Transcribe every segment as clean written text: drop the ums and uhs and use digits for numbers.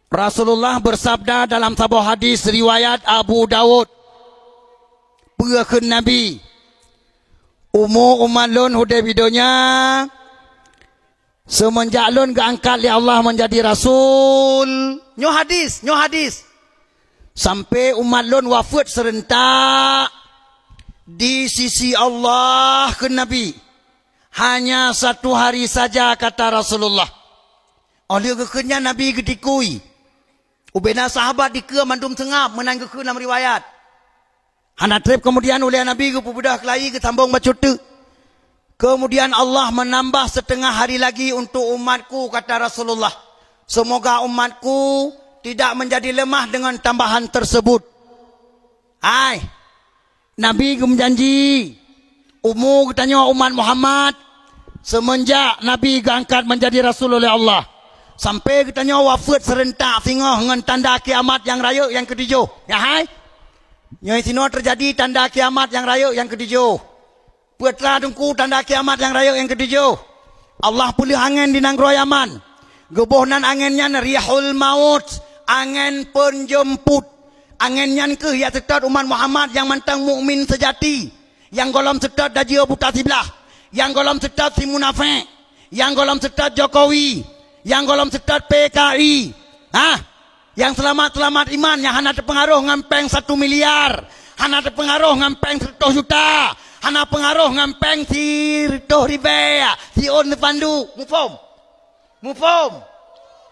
Rasulullah bersabda dalam sebuah hadis riwayat Abu Dawud, Pekun Nabi umur umat lun hudai bidonya semenjak lun keangkat li Allah menjadi Rasul. Nyo hadis sampai umat lun wafat serentak di sisi Allah ke Nabi hanya 1 hari saja, kata Rasulullah. Oleh kekenya Nabi ketikui ubena sahabat dike mandum tengap menang ke dalam riwayat. Hana trip kemudian oleh Nabi ke budak kelai ke tambang bacutu. Kemudian Allah menambah 1/2 hari lagi untuk umatku, kata Rasulullah. Semoga umatku tidak menjadi lemah dengan tambahan tersebut. Nabi berjanji umur katanya umat Muhammad semenjak Nabi diangkat menjadi Rasul oleh Allah sampai katanya wafat serentak sehingga dengan tanda kiamat yang raya yang ke-7. Ya hai. Nyai sino terjadi tanda kiamat yang raya yang ke-7. Putra dengku tanda kiamat yang raya yang ke-7. Allah pulih angin di Nanggro Yaman. Gebohnan anginnya rihul maut, angin penjemput. Anginnya ke ya tetap umat Muhammad yang mantang mukmin sejati, yang golom tetap dajia buta sebelah, yang golom tetap si munafik, yang golom tetap Jokowi, yang golom tetap PKI, yang selamat iman, yang hana terpengaruh ngampeng 1 miliar, hana terpengaruh ngampeng 100 juta, hana pengaruh ngampeng si Rito Ribea, si On Pandu, mufom.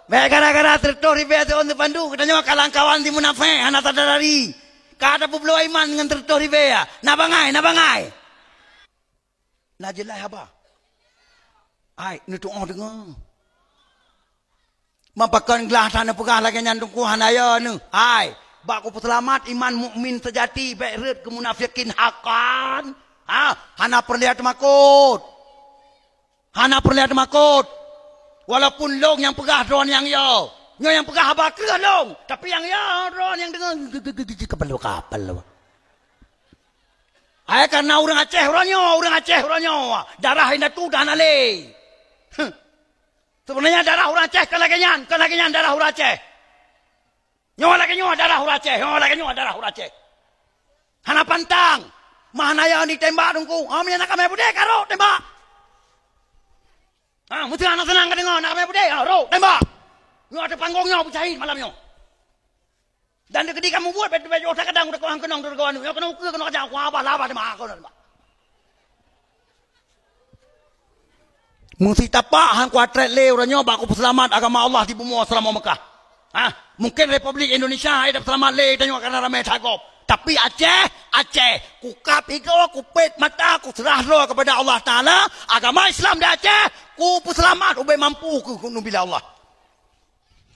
Baik gara-gara Rito Ribea si On Pandu, katanya kawan-kawan si munafik, hana tadari, kata publo iman dengan Rito Ribea, nabangai. Nah jelas apa? Ini tu orang dengar. Mampakan gelah tanah pegah lagi nyandungku hanaya ni. Bak ku selamat iman mukmin sejati, baik red kemunafikin hakan. Hana perlihat makut. Walaupun long yang pegah drone yang yo. Nyo yang pegah abak ke long, tapi yang yo drone yang dengar kapal. Karena orang Aceh orangnya. Darah ini tu dah nale. Sebenarnya darah orang Aceh kan lagi nyan darah orang Aceh. Nyawa lagi darah orang Aceh. Hana pantang. Mana yang ditembak dongku. Mina nak kami budek karo tembak. Mesti anak senang kan dengar nak kami budek karo tembak. Nyo ada panggungnya bercahit malamnya. Dan ketika kamu buat baju otak kadang udah kau kenong udah kau anu. Kena ukur kena kacau kau apa laba demak kau nak. Mesti tapak hang kuatret le orangnya baku selamat agama Allah di bumi selama Mekah. Mungkin Republik Indonesia ada selamat le tanya karena ramai cakap. Tapi Aceh ku kap iko ku pet mata ku serah lo kepada Allah Taala, agama Islam di Aceh ku selamat ubay mampu ku bila Allah.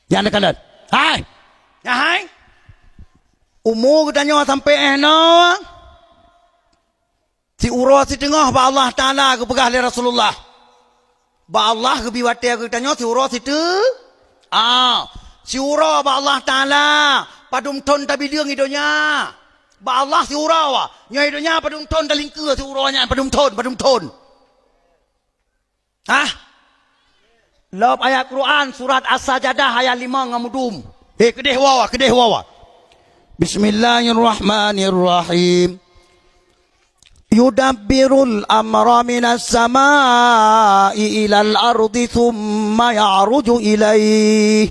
Jangan dekat. Hai. Umur tanya sampai si urus si tengah ba Allah Taala ku pegah le Rasulullah. Ba Allah ke biwate ke tanya si urus itu. Si urus ba Allah Taala padum ton tabi deung idonya. Ba Allah si urus nya idonya padum ton dalingke si urusnya padum ton. Lop ayat Quran surat As-Sajadah ayat 5 ngamudum. Kedeh wawa. Bismillahirrahmanirrahim. Yudabbirul amra minas samai ilal ardi thumma ya'ruju ilaih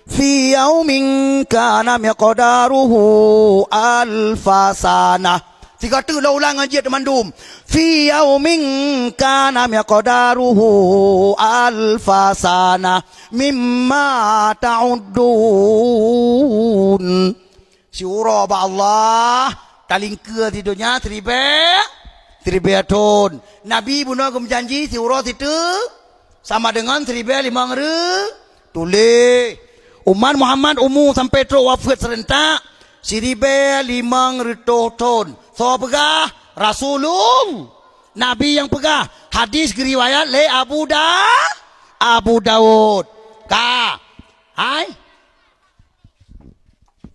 fi yaumin kana miqdaruhu alfasana. 3 tu lah ulang aja teman-teman. Fi yaumin kana miqdaruhu alfasana mimma ta'uddun. Si ura ba Allah talingke tidurnya 3 ton. Nabi bunuh janji si ura itu sama dengan 1,500 tulis. Umat Muhammad umur sampai terus wafat serentak 1,500 ton. So pegah Rasulullah Nabi yang pegah hadis riwayat le Abu Dawud.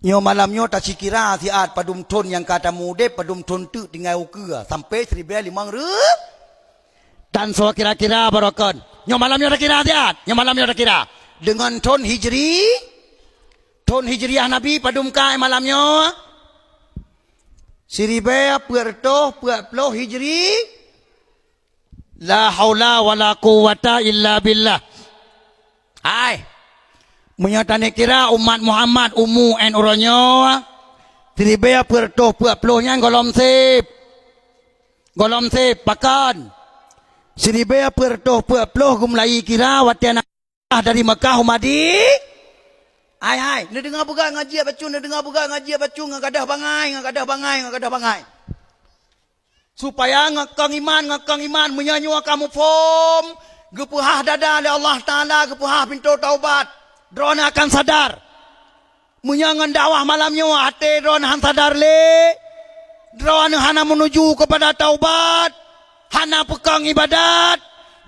Nyo malamnya tak sikira siat padum ton yang kata mude padum ton tu tinggal ukur sampai 1,500 dan so kira-kira barokan. Nyo malamnya tak kira siat. Dengan ton Hijri tahun Hijriah Nabi padum kai malamnya 1440 Hijri. La haula wala quwata illa billah. Hai. Menyatane kira umat Muhammad umu en uronyo 1440 golom sip. Golom sip pakan. 1440 gumlai kira watian dari Mekah umadi. Hai, ni dengar buka ngaji bacu, ni dengar buka ngaji bacu ngagadah bangai. Supaya ngakang iman menyanyua kamu fom, gepuhah dada oleh Allah Taala, gepuhah pintu taubat. Drone akan sadar. Menyangan dakwah malamnya hati drone han sadar le. Drone hana menuju kepada taubat, hana pekang ibadat.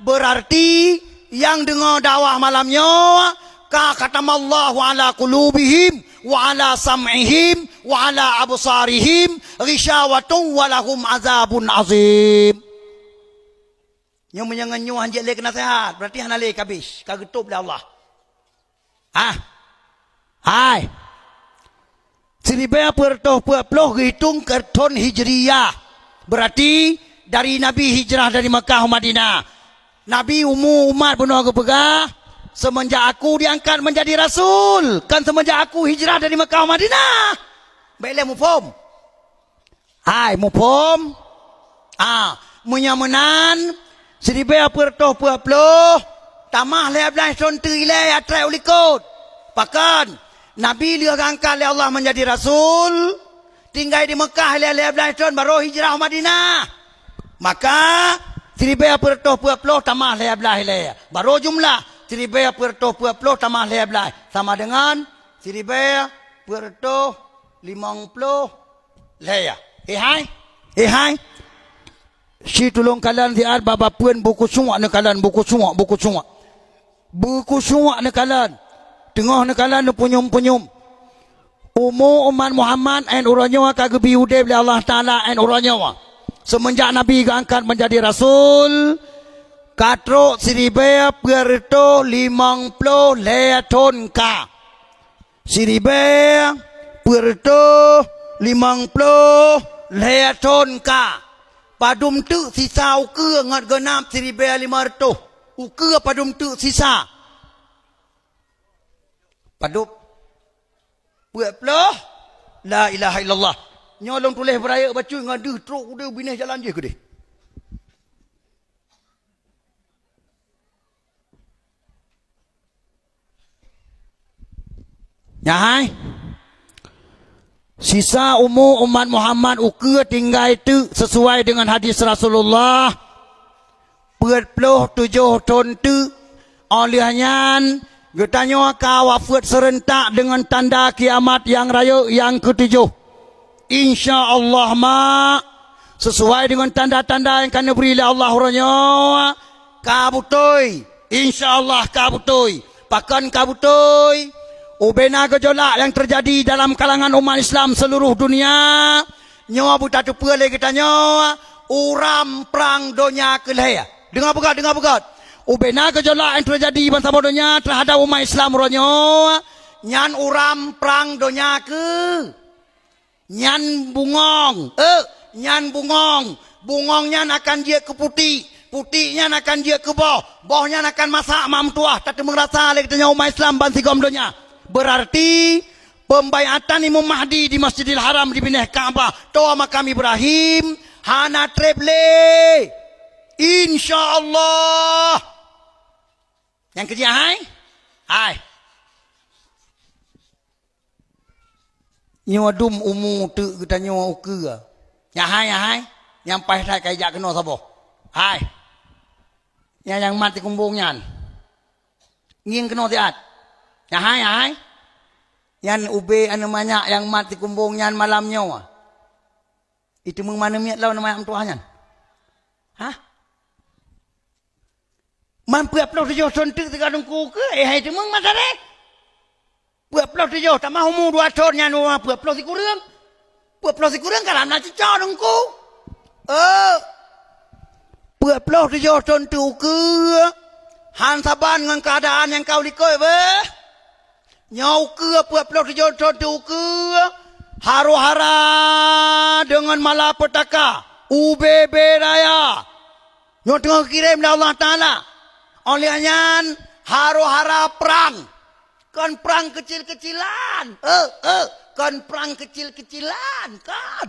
Berarti yang dengar dakwah malamnya ka katamallahu ala qulubihim wa ala sam'ihim wa ala absarihim ghisyawatun wa lahum azabun azim. Yang menyanganyu hanjek le kena sehat, berarti hana le kabis, kagetup le Allah. Hai. 1440 hitung ke tahun Hijriyah. Berarti dari Nabi hijrah dari Mekah ke Madinah. Nabi umat penuh kepegah. Semenjak aku diangkat menjadi Rasul. Kan semenjak aku hijrah dari Mekah ke Madinah. Baiklah mufhum. Hai mufhum. Menyamanan 1440 tamah 15 tahun terilai atrai ulikut. Bahkan Nabi dia angkat oleh Allah menjadi Rasul. Tinggal di Mekah 15 tahun baru hijrah ke Madinah. Maka 1440 tambah 15 leh. Baru jumlah 1440 tambah 15 sama dengan 1450 leh. Hai. Si tolong kalian lihat bapa pun buku semua nak kalian buku semua nak kalian tengah nak kalian punyum umat Muhammad en uranyawa kagebi ude oleh Allah Taala en uranyawa semenjak Nabi diangkat menjadi Rasul katro 1450 leton ka 1450 leton ka padum tu sisa uke ngat genap 1500 uke padum tu sisa padum buat pelah la ilaha illallah nyolong tulis beraya baca ngadu truk udah binah jalan je ke dia nyahai sisa umat Muhammad uke tinggal itu sesuai dengan hadis Rasulullah 47 tahun tu olehnya getanya wafat serentak dengan tanda kiamat yang raya yang ketujuh insyaallah sesuai dengan tanda-tanda yang akan diberi oleh Allah orangnya kabutoi insyaallah kabutoi pakan kabutoi ubena gejolak yang terjadi dalam kalangan umat Islam seluruh dunia nyawa buta tupa lagi kita nyawa uram perang dunia kelaya dengar begat ubena gejolak yang terjadi bangsa dunia terhadap umat Islam ronyo nyan uram perang dunia ke nyan bungong bungongnya akan dia ke putihnya akan dia ke bohnya akan masak mam tuah tak merasa lagi kita umat Islam bangsa dunia. Berarti pembaiatan Imam Mahdi di Masjidil Haram di Binah Kaabah toa makam Ibrahim hana treble insyaallah yang kerja hai nyawa dum umu tu kita nyawa uke ya hai yang pai thai kai jak kena sapa hai yang mati kumbungnya nging kena tiat ya hai yang ube anu banyak yang mati kumbungnya malamnya itu meng mana miat lawan nama tuahnya man puap lo tujuh sontik tiga dengku ke hai itu meng mata rek puap lo tujuh tak mahu mu dua tahun nu puap lo si kurang kalau nak cicak dengku puap lo tujuh sontik ke han saban dengan keadaan yang kau likoi Nyau ke pelok tu ke haro-hara dengan malapetaka UBB raya. Nyau tengah kirim dari Allah Ta'ala. Olehnya haro-hara perang. Kan perang kecil-kecilan. Kan perang kecil-kecilan kan.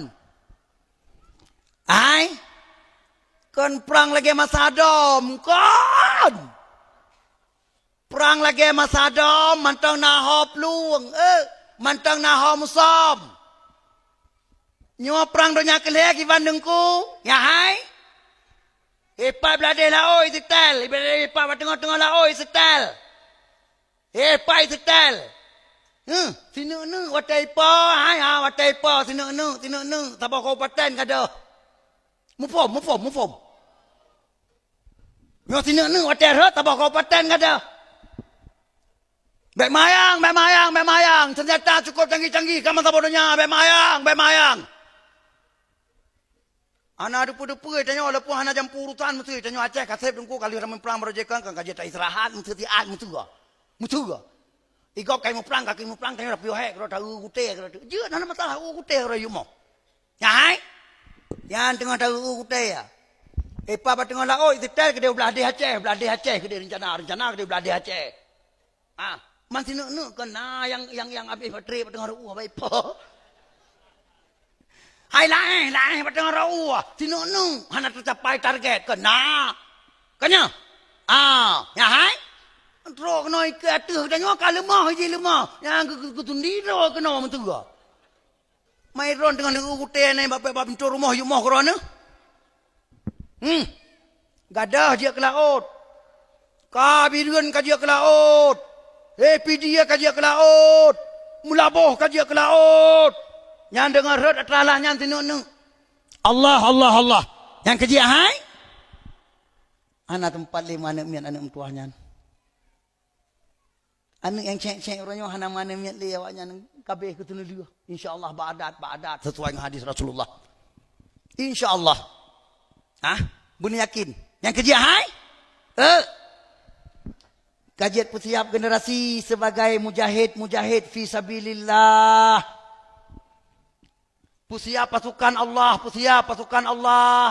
Kan perang lagi masa Adam kan. Perang lagi masa Adam mantang naho pluang mantang naho musom. Nyo perang donya kelek iban dengku. Ya hai. Epai belade la oi setel. Epai tengah-tengah la oi setel. Epai setel. Sinu nu watai pa hai watai pa sinu nu tabak kabupaten kada. Mufom. Nyo sinu nu watai ro tabak kabupaten kada. Bek mayang. Senjata cukup canggih-canggih. Kamu tak bodohnya. Bek mayang. Anak depu-depu. Tanya walaupun anak jam purutan. Mesti tanya Aceh. Kasih dengku. Kali ramai perang berjekan. Kan kajian tak istirahat. Mesti tiak. Mesti juga. Ikut kaki mu perang. Tanya rapi ohek. Kalau tahu kutih. Dia tak ada masalah. Kutih. Kalau you mau. Ya hai. Yang tengah tahu kutih ya. Apa tengah lah. Oh itu tel. Kedua belah di Aceh. Kedua rencana. Kedua belah di Aceh. Masih nuk kan yang habis bateri patengah ruah baik po. Hai lai patengah ruah. Sinuk hana tercapai target kan Kanya. Ya hai. Ro kena ke atuh tanya ka lemah je lemah. Yang kutundi ro kena mentu ga. Mai ron dengan ukute ni bapa pintu rumah you moh krona. Gadah dia ke laut. Kabirun ka dia ke laut. Dia kajak ke laut. Mulaboh kajak ke laut. Yang dengar rot atralah yang tinuk. Allah. Yang kajak hai? Anak tempat lima anak miat anak mentuahnya. Anak yang cek-cek orangnya anak mana miat dia awaknya kabeh ketunu dia. InsyaAllah ba'adat sesuai dengan hadis Rasulullah. InsyaAllah. Buni yakin. Yang kajak hai? Kajian persiap generasi sebagai mujahid fi sabilillah. Persiap pasukan Allah.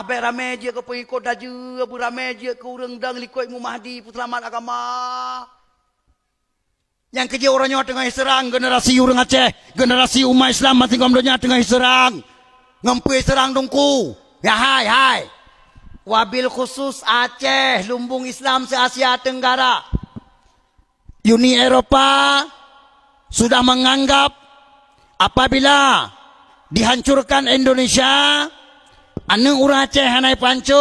Baik ramai je ke pengikut daju, beramai je ke urang dang likut Imam Mahdi, selamat agama. Yang kerja orangnya tengah serang generasi orang Aceh, generasi umat Islam masing komdonya tengah serang. Ngempi serang dongku. Ya hai. Wabil khusus Aceh, lumbung Islam se-Asia Tenggara. Uni Eropa sudah menganggap apabila dihancurkan Indonesia, anu urang Aceh hanai pancu,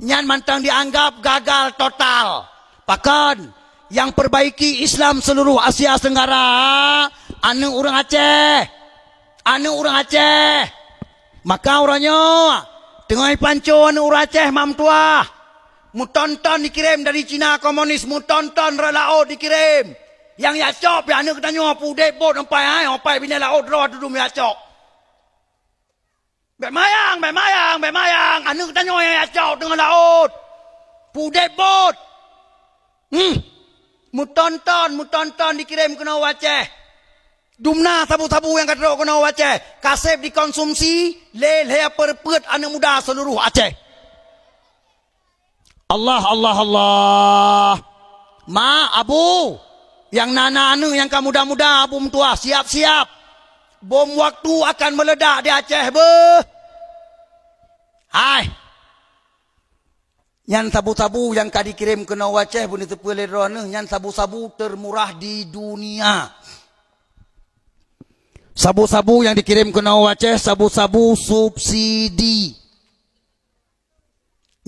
nyan mantang dianggap gagal total. Bahkan yang perbaiki Islam seluruh Asia Tenggara, anu urang Aceh. Maka orangnya tengah pancu anu urang Aceh mamtua. Mutonton dikirim dari Cina komunis, mutonton relaut dikirim. Yang ya cop ya anak katanya pu debot sampai bina laut roh dudum ya cop. Bek mayang. Anak katanya yang ya cop dengan laut. Pu debot. Mutonton dikirim ke Nawa Aceh. Dumna sabu-sabu yang kata ke Nawa Aceh. Kasep dikonsumsi, leleh perpet anak muda seluruh Aceh. Allah. Abu. Yang nana anu yang kamu muda-muda, bom tua, siap-siap. Bom waktu akan meledak di Aceh, Hai. Yang sabu-sabu yang kadi kirim ke Nawa Aceh, pun itu pelirona, yang sabu-sabu termurah di dunia. Sabu-sabu yang dikirim ke Nawa Aceh, sabu-sabu subsidi.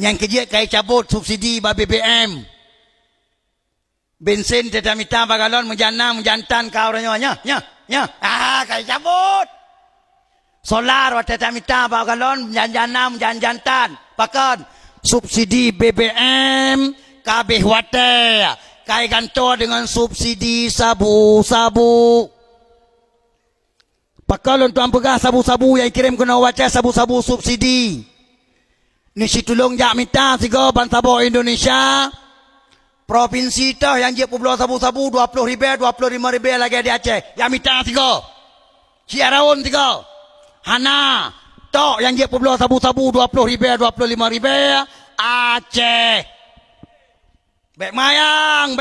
Yang kerja kaya cabut subsidi BBM. Bensin tetamita bagalon menjantan kau orangnya. Kaya cabut. Solar wa tetamita bagalon menjantan. Bahkan subsidi BBM kabeh wate. Kaya gantor dengan subsidi sabu-sabu. Bahkan untuk ampegah sabu-sabu yang kirim ke Nawa Aceh, sabu-sabu subsidi. Ni si tulung jak minta sigo bansabo Indonesia Provinsi tah yang je pulau sabu-sabu 20 ribu, 25 ribu lagi di Aceh. Yang mitang 3. Ciaraun 3. Hana tok yang je pulau sabu-sabu 20 ribu, 25 ribu Aceh. Bek mayang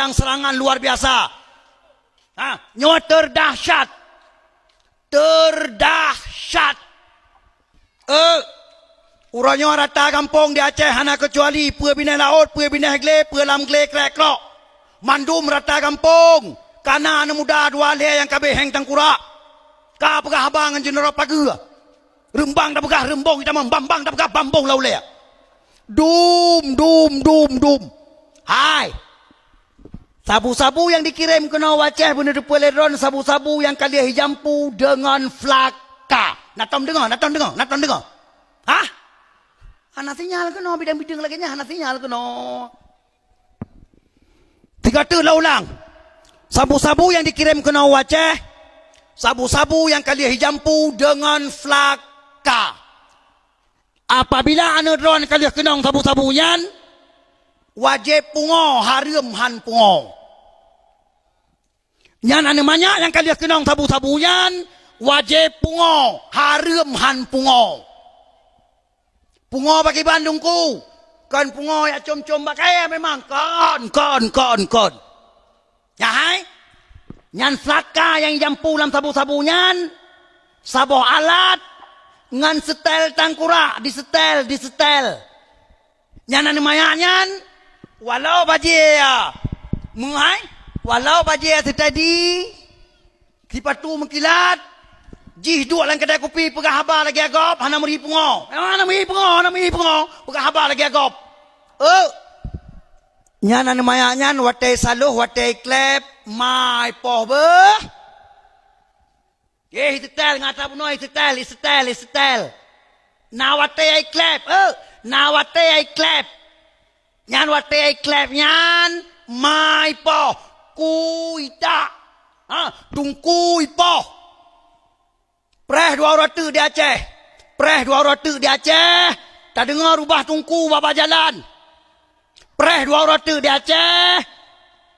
serangan luar biasa. Nyawa terdahsyat. Urangnya rata kampung di Aceh hana kecuali pue bina laut, pue bina gle, pue lam gle krek krok. Mandum rata kampung. Kana anu muda dua le yang kabe heng tangkura. Ka pegah abang jenera pagi. Rembang dah pegah rembong kita membambang dah pegah bambong lau le. Dum. Hai. Sabu-sabu yang dikirim ke Aceh benda depan ledron, sabu-sabu yang kali hijampu dengan flaka. Natom dengar. Hah? Hana sinyal ke no bidang-bidang lagi nya hana sinyal ke no. 3 lah ulang. Sabu-sabu yang dikirim ke Aceh, sabu-sabu yang kali hijampu dengan flaka. Apabila anu dron kali kenong sabu-sabu yan, wajib pungo harum han pungo. Yan anu banyak yang kali kenong sabu-sabu yan, wajib pungo harum han pungo. Pungo bagi Bandungku. Kan pungo ya com-com bakai memang. Kon. Ya hai. Nyan flaka yang jampu dalam sabu-sabu nyan. Saboh alat. Ngan setel tangkura. Disetel. Nyan anu mayanyan. Walau bajia. Menghai. Walau bajia setadi. Kipatu mengkilat. Jih dua lang kedai kopi pegah habar lagi agop hana meri pungo. Hana meri pungo. Pegah habar lagi agop. Nyan anu mayanyan watai saluh watai klep mai poh be. Setel ngata punoi setel. Na watai ai klep. Na watai ai klep. Nyan watai ai klep nyan mai poh kuita. Tungkui poh. Preh 2 roti di Aceh. Tak dengar rubah tungku baba jalan. Preh 2 roti di Aceh.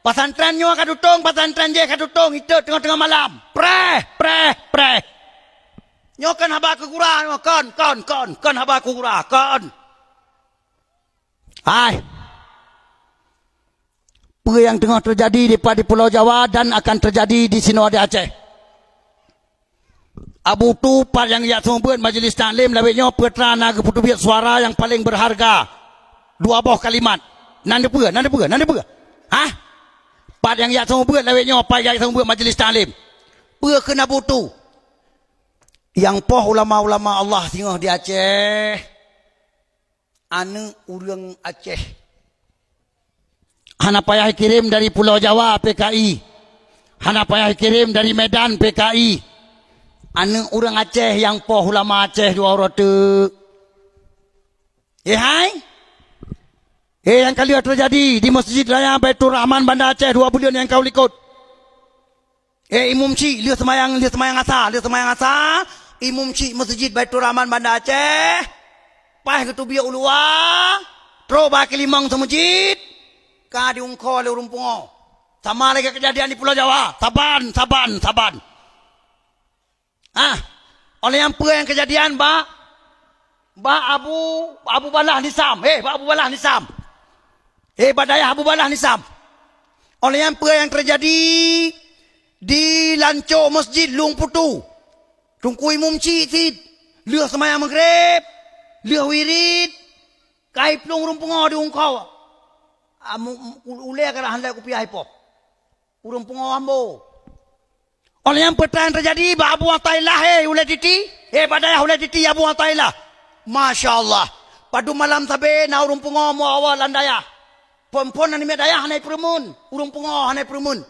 Pasantren nyo kadutong, pasantren je kadutong. Itu tengah-tengah malam. Preh. Nyo kan haba kegurah. Kan haba kegurah. Kan. Hai. Apa yang tengah terjadi di Pulau Jawa dan akan terjadi di sini di Aceh. Abu Tupat yang ia sumber Majlis Taklim lawitnya putra naga putu biak suara yang paling berharga. 2 buah kalimat. Nanda pura. Hah? Pat yang ia sumber lawitnya pat yang sumber Majlis Taklim. Pura kena butu. Yang poh ulama-ulama Allah tengah di Aceh. Anu urang Aceh. Hana payah kirim dari Pulau Jawa PKI. Hana payah kirim dari Medan PKI. Anu orang Aceh yang poh ulama Aceh 2 roti. Hai. Yang kali terjadi di Masjid Raya Baitur Rahman Bandar Aceh 2 bulan yang kau likut. Imam Cik lihat semayang asa. Imam Cik Masjid Baitur Rahman Bandar Aceh. Pah ketubiak ulua. Troba kelimang semujid. Ka diungkol le urung pungo. Sama lagi kejadian di Pulau Jawa. Saban. Oleh yang apa yang kejadian ba Abu Balah Nisam. Badayah Abu Balah Nisam. Oleh yang apa yang terjadi di Lancok Masjid Lung Putu. Tungkui mumci tid. Lihat semayang maghrib. Lihat wirid. Kai pelung rumpungo di ungkau. Ule kerah handai kupi haipo. Urumpungo ambo. Oleh yang pertanyaan terjadi, Abu Atailah, ulai titi. Badayah ulai titi, Abu Atailah. Masya Allah. Padu malam sabi, na urung pungo mo awal landaya. Pompon na ni medaya, hanay perumun. Urung pungo, hanay perumun.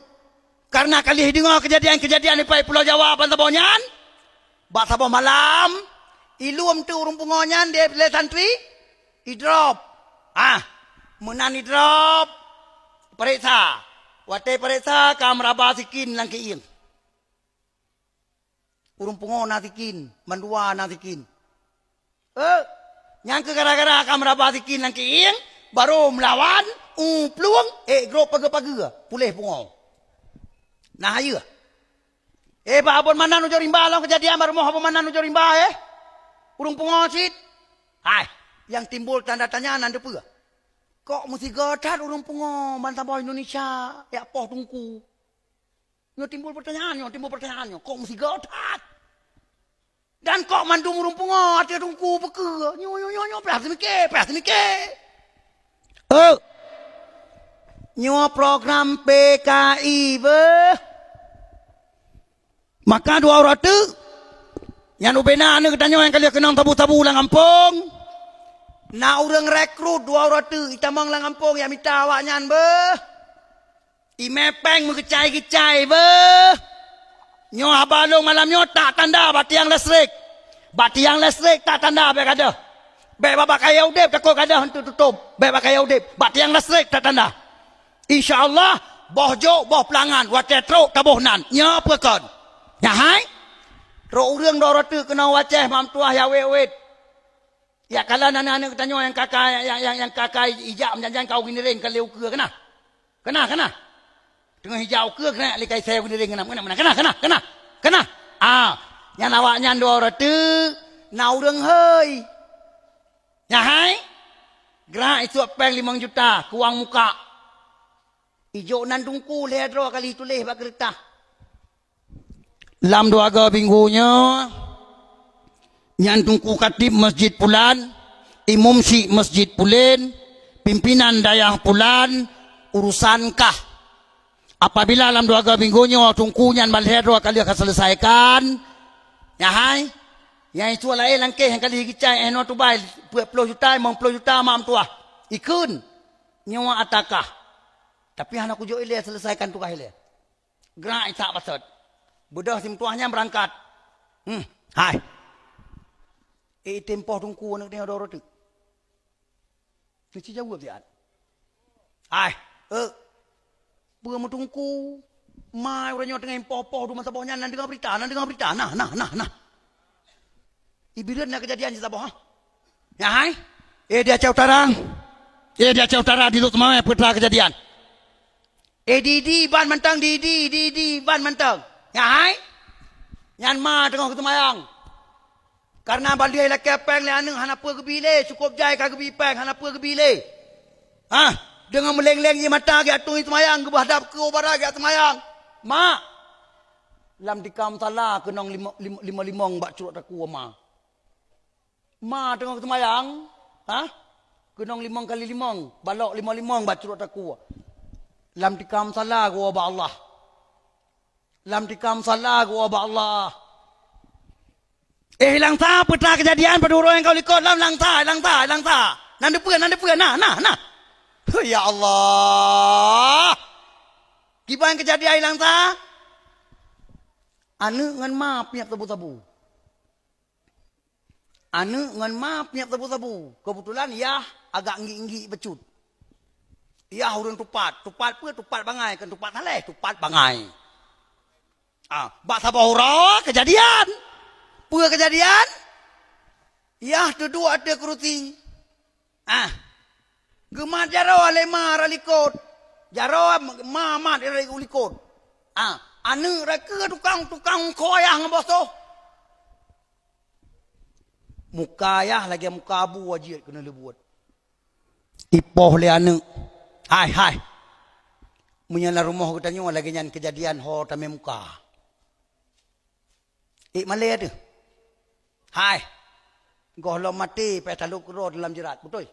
Karena kali dengar kejadian-kejadian di Pulau Jawa, Bantabonyan. Bak sabah malam. Ilum tu urung pungo nyan, dia pilih santri. Idrop. Menan idrop. Periksa. Watai periksa, kamraba sikin lang kiin. Urung pungo natikin, mandua natikin. Yang ke gara-gara kamera basikin lang kiing, baru melawan, peluang grup paga-paga pulih pungau. Nah ya. Ba abon mana nu jorimba long kejadian baru mau abon mana nu jorimba urung pungau sit. Hai, yang timbul tanda tanya nan depa. Kok mesti gadat urung pungau bantah boy Indonesia ya poh tungku. Nyo timbul pertanyaannya, kok mesti gadat? Dan kok mandung urung pungau ati tungku peke. Nyo perhati mikir. Nyo program PKI maka dua orang tu yang ubena ane katanya yang kalian kenang tabu-tabu lang kampung na urang rekrut dua orang tu itamang lang kampung yang minta awak nyan imepeng mengecai-kecai nyo habalong malam nyo tak tanda batiang listrik tak tanda be kada be babak kaya udip takut kada hantu tutup be babak kaya udip batiang listrik tak tanda insyaallah boh jo boh pelangan watetro tabohnan nya pekon ya hai ro urang do rotu kena waceh mam tuah ya wewet ya kala anak-anak katanya yang kakak ijak menjanjan kau gini ring kalau ke kena tengah hijau ke kena likai saya gini ring kena yang awaknya do rotu na urang heuy ya hai gerak itu peng 5 juta kuang muka ijo nan tungku ledro kali tulih bak kereta. Lam dua ga minggunya nyan tungku katib masjid Pulan, imam si masjid Pulen, pimpinan dayah Pulan, urusankah apabila lam dua ga minggunya tungku nyan bal ledro kali akan selesaikan. Ya hai. Yang itu lain langkah yang kali hicai eno tu bai 10 juta 50 juta mam tuah. Ikun nyawa atakah tapi anak kujo ile selesaikan tukah ile. Gerak tak pasal. Budah sim tuahnya berangkat. Hai. Tempoh tungku nak tengok dorot tu. Cuci jauh dia. Hai. Bukan tungku. Mai orangnya tengah impoh-poh rumah sabahnya nan dengar berita. Nah. Ibiran nak kejadian cerita boh. Ya hai. Dia Aceh Utara di Lut Mawai putra kejadian. Didi ban mentang Didi ban mentang. Ya hai. Yan ma tengok ketemayang. Karena baldia la kepeng le anu hana apa gebile cukup jai ka gebi peng hana apa gebile. Dengan meleng-leng ye mata ge atung temayang ge hadap ke obara ge temayang. Ma. Lam dikam salah kenong 5 bak curut aku ma. Ma tengok temayang. Kenong 5 kali 5 balok 5 bak curut aku. Lam dikam salah gua ba Allah. Hilang ta peta kejadian pada orang yang kau likut lam lang ta. Nan depan. Nah. Ya Allah. Gimana kejadian hilang ta? Anu ngan maaf niat tabu-tabu. Kebetulan ya agak nggi becut. Ya urang tupat bangai kan tupat haleh tupat bangai. Bak sabahura kejadian. Pua kejadian. Ya dua ada keruti. Gemar jaro lema ralikot. Jaro mamat ralikot. Anu reka tukang koyah ngeboso. Muka ya lagi muka abu wajib kena lebuat. Ipoh le anu. Hai. Menyala rumah kita nyu lagi nyan kejadian ho tame muka. Malay tu. Hai. Goh mati pe taluk ro dalam jerat, betul?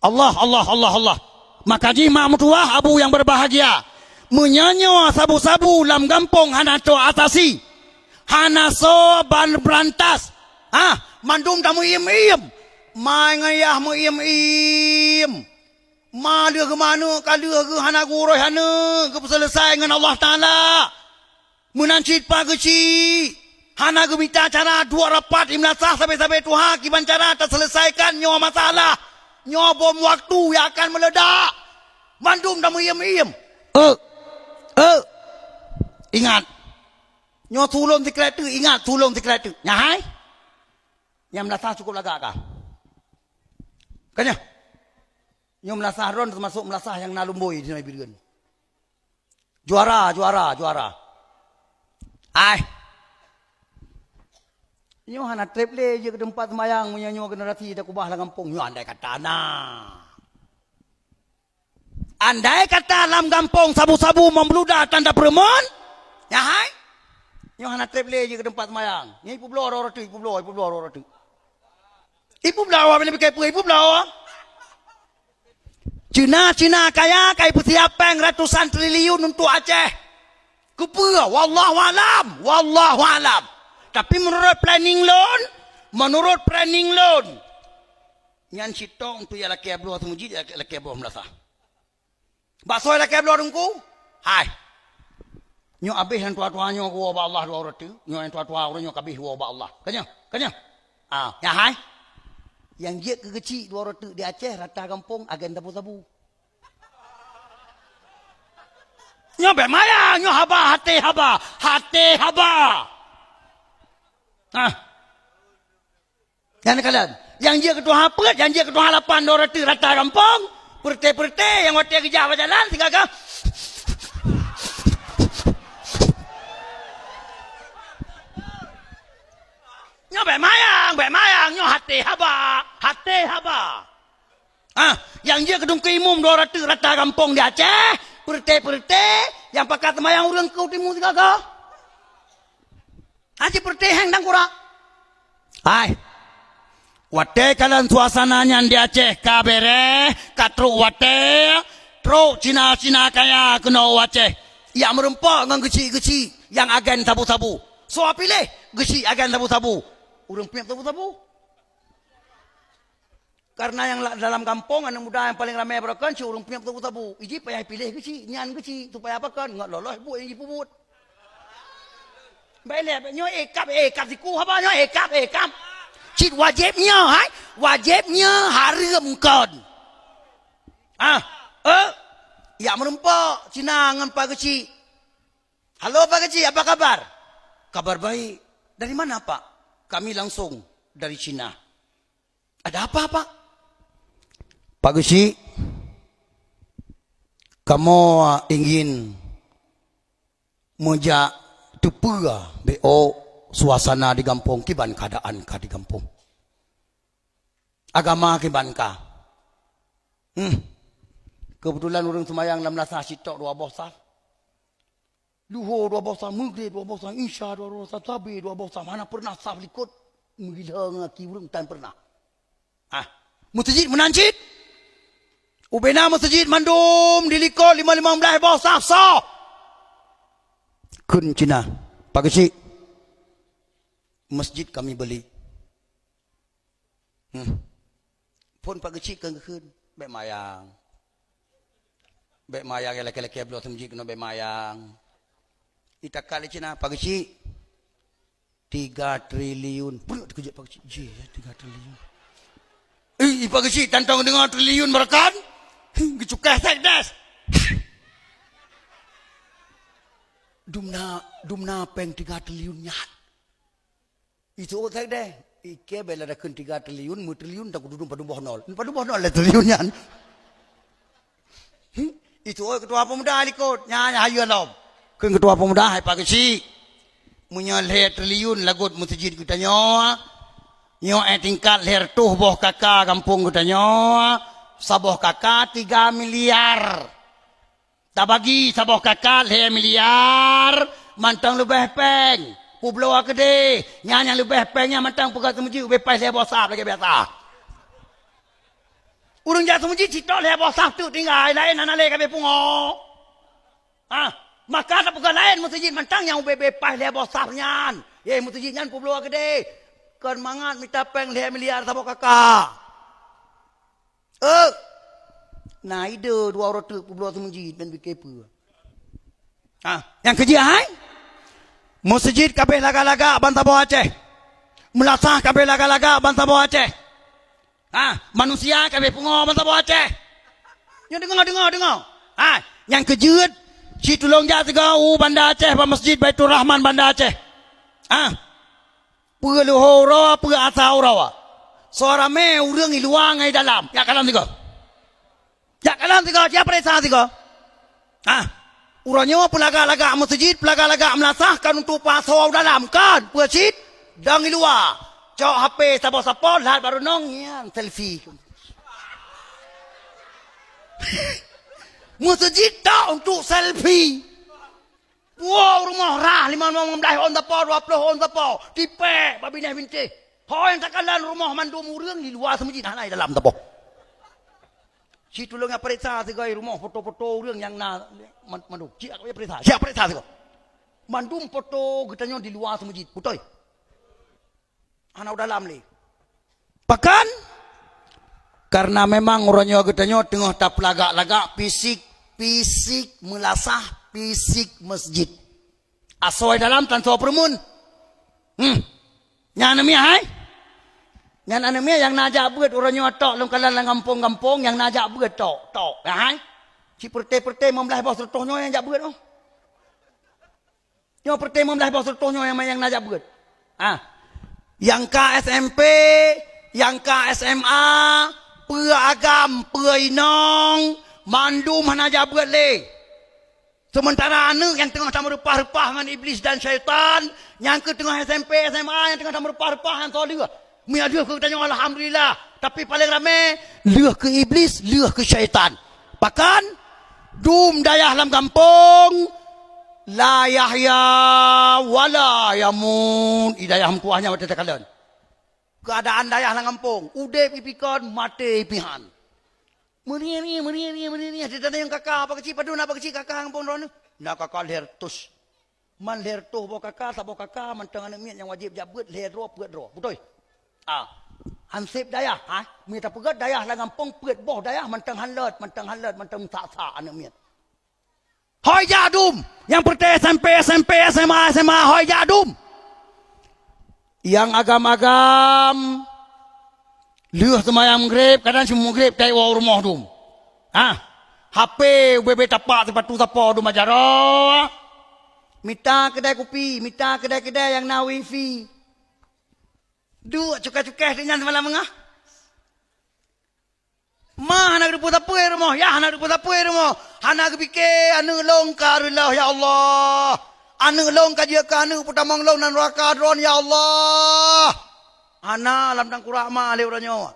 Allah. Maka jima mutuah abu yang berbahagia. Menyanyo sabu-sabu lam gampong hana to atasi. Hana so ban berantas. Mandum tamu iem. Mai ngayah mu iem. Ma dia ke mana? Kali ke hana guroi hana. Ke selesai dengan Allah Ta'ala. Menancit pagi. Hana ke minta cara 2 rapat imlasah sampai Tuhan. Kiban cara tak selesaikan nyawa masalah. Nyawa bom waktu yang akan meledak. Mandum tamu iem. Ingat. Nyawa tulung di kereta. Ingat tulung di kereta. Nyahai? Yang melasah cukup lagak kah? Kanya? Nyo melasah ron termasuk melasah yang nalumboi di Nabi Birgen. Juara. Ai. Nyo hana treble je ke tempat semayang menyanyo generasi dak kubah la kampung nyo andai kata Andai kata dalam kampung sabu-sabu membludak tanda perempuan, ya hai. Nyo hana treble je ke tempat semayang. Ni ipu blor ora tu, ipu blor ora tu. Ipu blor apa ni pakai ipu blor? Cina kaya kai persiapan ratusan triliun untuk Aceh. Kepa wallahu alam. Tapi menurut planning loan nyan sitong tu ya laki abluh tu mujid laki abluh melasah. Bakso laki abluh dengku. Hai. Nyo abih yang tua-tua nyo ku ba Allah dua orang tu. Nyo yang tua-tua orang nyo kabih ku ba Allah. Kanya. Ya hai. Yang dia kecil dua orang tu di Aceh rata kampung agen tabu-tabu. Nyo be mayang nyo hati haba. Yang kalian, yang dia ketua hapet, yang dia ketua halapan dua orang tu rata kampung, perte yang waktu kerja berjalan tiga kali. Nyo be mayang nyo hati haba. Yang dia kedung keimum dua orang tu rata kampung di Aceh, perte yang pakai semayang urang kau timu tiga kali. Haji perti hang dang kura. Hai. Wate kalian suasananya di Aceh kabere, katru wate, tro Cina kaya kena Aceh. Yang merempak dengan geci, yang agen sabu-sabu. So pilih geci agen sabu-sabu. Urang punya sabu-sabu. Karena yang dalam kampung anak muda yang paling ramai berakan si urang punya sabu-sabu. Iji payah pilih geci, nyan geci, supaya apa kan? Ngat lolos bu yang dipubut. Baiklah, nyo ekap siku apa nyo ekap. Cik wajibnya, wajibnya haramkan. Ya merempak Cina dengan Pak Kecik. Halo Pak Kecik, apa kabar? Kabar baik. Dari mana Pak? Kami langsung dari Cina. Ada apa Pak? Pak Kecik, kamu ingin menjak tepura BO suasana di kampung kiban keadaan ka di kampung. Agama kiban ka. Kebetulan orang semayang dalam nasa sitok dua bosan. Luhur dua bosan, maghrib dua bosan, isya dua bosan, sabi dua bosan. Mana pernah sah likut menggila ngaki urang tan pernah. Masjid menancit. Ubena masjid mandum dilikut 15 bosan sah. Kun Cina, Pak Kecik, masjid kami beli. Pun Pak Kecik kan kun, baik mayang yang laki-laki belum masjid kena baik mayang. Kita kali Cina, Pak Kecik, 3 triliun. Pun terkejut Pak Kecik, 3 triliun. Pak Kecik tantang dengan triliun merakan, kecukai sekdes. Dumna peng 3 triliun nyat. Itu otak deh. Ike bela dah 3 triliun, 1 triliun tak duduk pada bawah nol. Pada bawah nol lah triliun nyan. Itu ketua pemuda likut. Nyanya hayu alam. Kan ketua pemuda hai Pak Kecik. Munya leher triliun lagut masjid kita nyo. Nyo tingkat leher tuh boh kakak kampung kita nyo. Saboh kakak 3 miliar. Tak bagi saboh kakak 2 miliar. Mantang lebih peng. Pulau gede. Nyanya lebih pengnya mantang pegang semuji. Lebih pas leher bosap lagi biasa. Urang jatuh semuji citok leher bosap tu tinggal. Lain anak leher kabeh pungo. Maka tak pegang lain masjid mantang yang lebih pas leher bosap nyan. Masjid nyan pulau gede. Kan mangat minta peng 2 miliar saboh kakak. Nah, ide 2 orang tu pulau semuji dan BKP. Yang kerja hai? Masjid kabeh laga-laga bantah bawah Aceh. Melasah kabeh laga-laga bantah bawah Aceh. Manusia kabeh pungo bantah bawah Aceh. Yang dengar. Yang kejut si tulung jak segau Bandar Aceh ba Masjid Baitur Rahman Bandar Aceh. Perluhur rawa, asau rawa. Suara me urang iluang ai dalam. Ya kalam tiga. Jak kalam tiga, siapa desa tiga? Urangnya pelaga-laga masjid, pelaga-laga melasahkan untuk pasau dalam kan, percit, dan luar. Cok HP siapa-siapa, lihat baru nong, ya, selfie. Masjid tak untuk selfie. Wow, rumah rah, 15 on tapa, 20 on tapa. Tipe, babi nih binti. Hoi yang takalan rumah mandu murung di luar masjid, hanai dalam tapa. Si tulung apa periksa tiga rumah foto-foto orang yang na mandu. Siapa periksa? Siapa periksa tiga? Mandu foto katanya di luar masjid, betul? Hanau dalam ni. Bahkan karena memang orangnya katanya tengah tak lagak-lagak fisik melasah fisik masjid. Asoi dalam tanpa permun. Yang namanya hai? Yang namanya yang najak beut orangnya tok long kalan kampung-kampung yang najak beut tok. Ya hai? Si perte-perte membelah bawah sertohnya yang najak beut oh. Yang perte membelah bawah sertohnya yang najak beut. Yang KSMP, yang KSMA, Agam, Inong, mandum hana jabut le. Sementara anak yang tengah sama repah-repah dengan iblis dan syaitan, yang ke tengah SMP, SMA yang tengah sama repah-repah yang soleh. Mia dia ke tanya alhamdulillah, tapi paling ramai leuh ke iblis, leuh ke syaitan. Bahkan dum dayah dalam kampung la yahya wala yamun. Idayah hampuahnya macam kalian. Keadaan dayah dalam kampung, udep ipikon, mati ipihan. Meriani. Dia tanya yang kakak, apa kecil padun, apa kecil kakak yang pun rona. Nak kakak leher tus. Man leher tuh bawa kakak, tak bawa kakak, mantang anak miat yang wajib jabut, leher roh, pegat roh. Betul? Hansip dayah, minta pegat dayah dalam kampung, pegat boh dayah, mantang hanlat, mantang tak anak miat. Hoi jadum, yang pertama SMP, SMA, hoi jadum. Yang agam-agam, leuh semayang maghrib, kadang semua maghrib tai rumah dum. HP bebe tapak sepatu tapa dum ajaro. Minta kedai kopi, minta kedai-kedai yang na wifi. Duk cukai-cukai dengan semalam ngah. Mah nak reput apa rumah? Ya nak reput apa rumah? Hana kepikir anu long karullah ya Allah. Anu long kaji ka anu putamang long nan neraka dron ya Allah. Hana lam tang kurak ma le uranyo.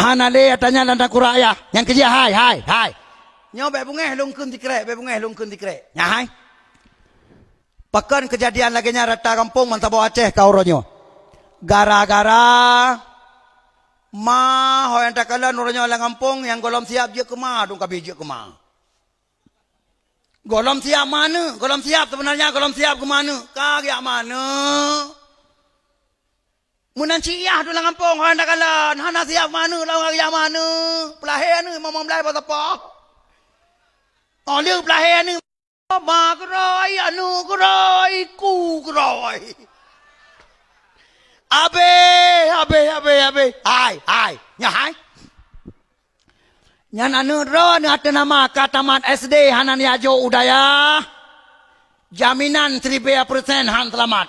Hana le tanya lam tang kurak ya. Yang kerja hai. Nyo be bungeh long kun tikrek. Nya hai. Pakan kejadian lagi nya rata kampung man Sabah Aceh ka uranyo. Gara-gara hoyan takalan uranyo lang kampung yang golom siap je kema dong kabe je kema. Golom siap mana? Golom siap sebenarnya golom siap ke mana? Kagak mana? Munan ciah tu lang kampung hoyan takalan. Hana siap mana? Lawan kagak mana? Pelahir ni mamam belai apa? Oh liu pelahir ni ma keroy anu keroy ku keroy. Abe. Hai. Nya hai. Nyan anu ro ni ada nama Katamat SD Hanan Yajo Udaya. Jaminan 1000% Han selamat.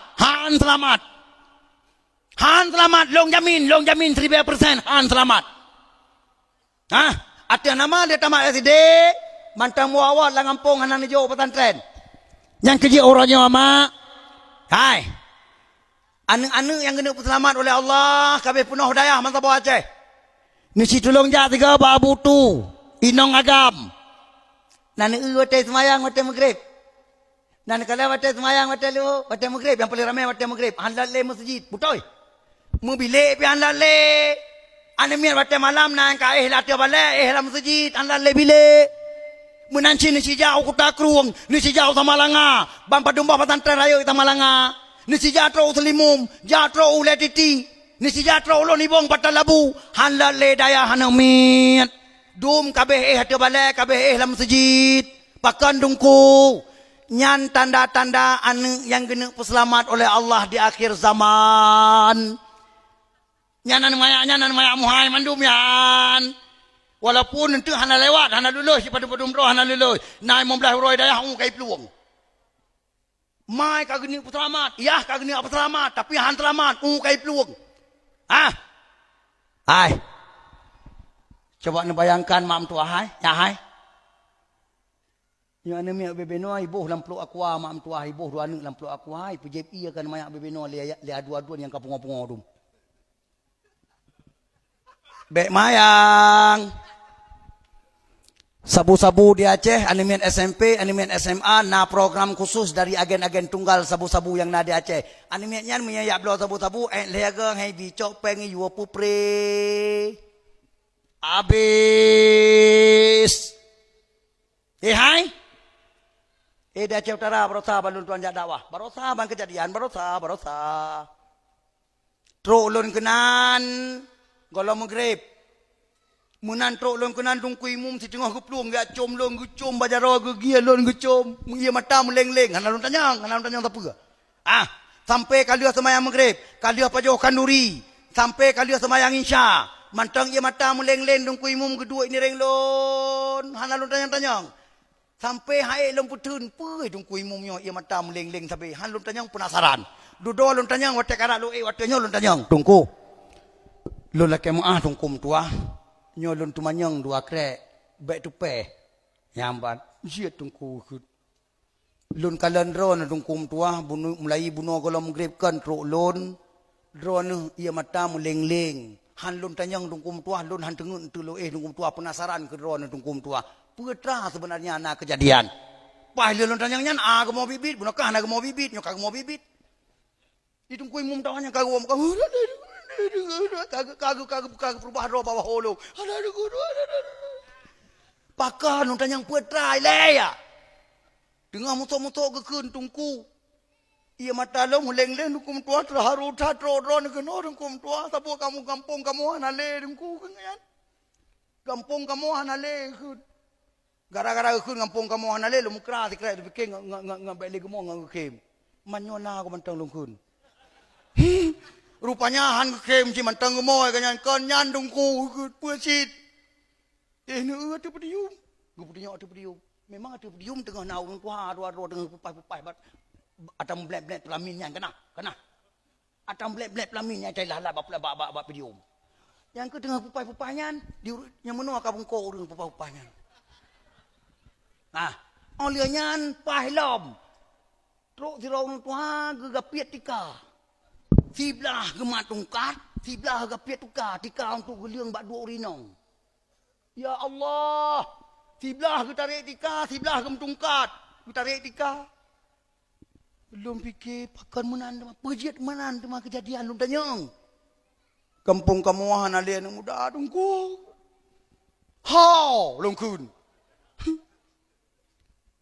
Long jamin 1000% Han selamat. Ada nama dia Tamat SD Mantang muawat lang kampung Hanan Yajo pesantren. Yang kerja orangnya ama. Hai. Anu yang kena selamat oleh Allah, kabeh penuh dayah mantap Aceh. Nisi tolong ja tiga babu tu, inong agam. Nan wate semayang wate maghrib. Nan kala wate semayang wate maghrib yang paling ramai wate maghrib. Halal le masjid, betul. Mobile pi halal le. Anu mian wate malam nan ka latih balik dalam masjid halal le bile. Menanci nisi jauh kota Kruang, nisi jauh Tamalanga, Bampadumba pesantren raya Tamalanga. Nisi jatro selimum, jatro uletiti, nisi jatro ulon ibong patalabu, halal le daya hanamit. Dum kabeh hati balik, kabeh dalam masjid. Pakan dungku, nyan tanda-tanda anu yang kena selamat oleh Allah di akhir zaman. Nyanan maya muhai mandum yan. Walaupun itu hana lewat, hana lulus, pada padum roh hana lulus. Nai membelah roy daya kai peluang. Mai kagak ni selamat, ya kagak ni apa selamat, tapi han selamat, kai peluang. Hai. Coba nak bayangkan mak mentua hai, ya hai. Ya ane miak bebeno ibuh lam peluk aku mak mentua ibuh dua anak lam peluk aku hai, PJP akan mayak bebeno le dua-dua yang kapung-kapung dum. Bek mayang. Sabu-sabu di Aceh, animian SMP, animian SMA, na program khusus dari agen-agen tunggal sabu-sabu yang na di Aceh. Animian nyan menyayak belau sabu-sabu, lehagang, hai bicok, pengi, yuwa pupre. Habis. Hai? Di Aceh Utara, barosa balun tuan jak dakwah. Barosa bang kejadian, barosa. Truk lun kenan, golong maghrib. Munan truk lon kenan tung kuimum si tengah keplung ga com lon gucom bajaro ge gia lon gucom ia mata meleng-leng hanan tanyang apa sampai kalian semayang maghrib kalian pajoh kanduri sampai kalian semayang isya mantang ia mata meleng-leng tung kuimum kedua ini reng lon hanan tanyang sampai hai lon putun pui tung kuimum nyo ia mata meleng-leng sampai hanan tanyang penasaran dudo lon tanyang wate kana lo watenya lon tanyang tungku lon lake maah tungkum tua nyolon tu manyang dua krek baik tu pe nyambat siat tungku lun kalan ron tungkum tua bunu mulai bunuh golom grip kan truk lun ron ia mata meleng-leng han lun tanyang tungkum tua lun han tengun tu lo tungkum tua penasaran ke ron tungkum tua petra sebenarnya ana kejadian pah lun tanyang nyan ke mau bibit bunakah na ke mau bibit nyok ke mau bibit ditungkuin mum tawanya kagum kagak perubahan roh bawah holo. Pakar nonton yang petrai le ya. Dengar mutok-mutok gekun tungku. Ia mata lo muleng-leng hukum tua terharu tatro ron keno hukum tua sapu kamu kampung kamu anale tungku kan. Kampung kamu anale kun. Gara-gara kun kampung kamu anale lu mukra tikra bikin ngak balik kemo ngak kem. Manyona ko mantang lungkun. Rupanya han kem si mantang gemoy kanyan kon nyandung ku pusit. Nu atu pedium. Gu pedium atu pedium. Memang atu pedium tengah naung tua dua tengah pupai bat. Atam blek-blek pelamin nyan kena. Atam blek-blek pelamin nyan cai lalap bab pedium. Yang ke tengah pupai nyan yang menua kabung ko urang pupai nyan. Oleh nyan pahlom. Truk dirong tua gegapiet tika. Siblah gemat tungkat, siblah gapiat tukar, tika untuk geliang bak dua urinong. Ya Allah, siblah ke tarik tika, siblah ke tungkat, ke tarik tika. Belum fikir pakan menan, pejiat menan tema kejadian lu tanyang. Kampung kamuahan alien muda tunggu. How, longkun.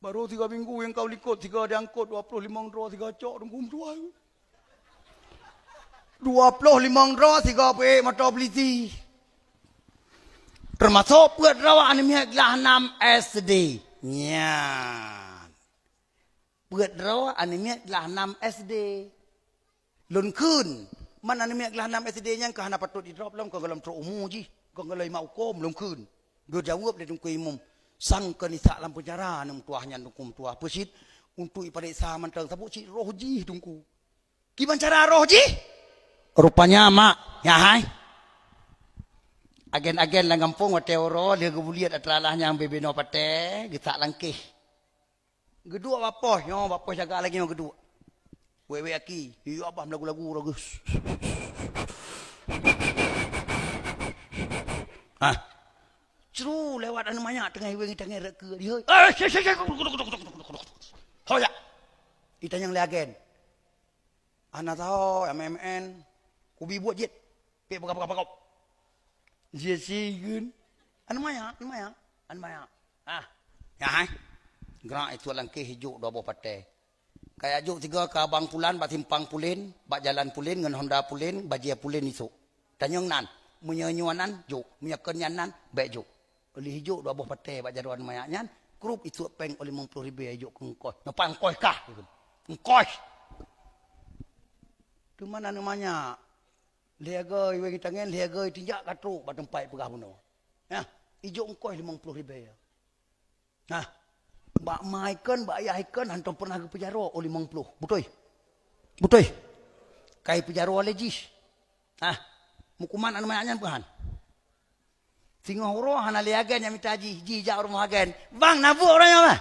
Baru 3 minggu yang kau likut, 3 diangkut, 25 draw, 3 cok, tunggu dua. 25 draw 3 pe mata peliti. Termasuk buat rawa anemia kelas 6 SD. Nyan. Buat rawa anemia kelas 6 SD. Lun kun. Man anemia kelas 6 SD nya ke hana patut di drop lam ke dalam tro umum ji. Ke galai mak hukum lun kun. Go jawab dia tungku imum. Sang kenisa lam penjara nang tuahnya tungkum tuah pesit untuk ipariksa mantang sabuk ci roh ji tungku. Gimana cara roh ji? Rupanya mak, ya hai. Agen-agen lang kampung wate oro dia gebuliat atralah yang bebeno pate, getak langkih. Gedua bapoh, yo bapoh jaga lagi yang gedua. Wewe aki, yo abah lagu-lagu ragus. Ceru lewat anu banyak tengah hiweng tengah reke dia. Hoya. Itanyang le agen. Ana tahu MMN kubi buat jet. Pek bakap-bakap. Jet sigun. Anu maya. Ya hai. Gerak itu langkah hijau dua buah patai. Kayak juk 3 ke abang pulan, bak simpang pulin, bak jalan pulin, ngan Honda pulin, bajia pulin isu. Tanyong nan, menyanyuanan juk, menyakenyanan, baik juk. Oleh hijau dua buah patai, bak jaduan mayaknya, grup itu peng oleh 50,000 hijau kengkoi. Napang koi kah? Kengkoi. Tu mana namanya? Liagai wengi tangan, liagai tinjak katruk bat tempat pegah bunuh. Ya, hijau kengkoi 50,000 ya. Nah, bak maikan, bak ayahkan hantam pernah ke penjara oleh 50. Betul. Kai penjara legis. Hukuman anu mayaknya pehan. Tengok orang hana liagan yang minta haji. Jijak rumah agan. Bang, nabuk orangnya mah.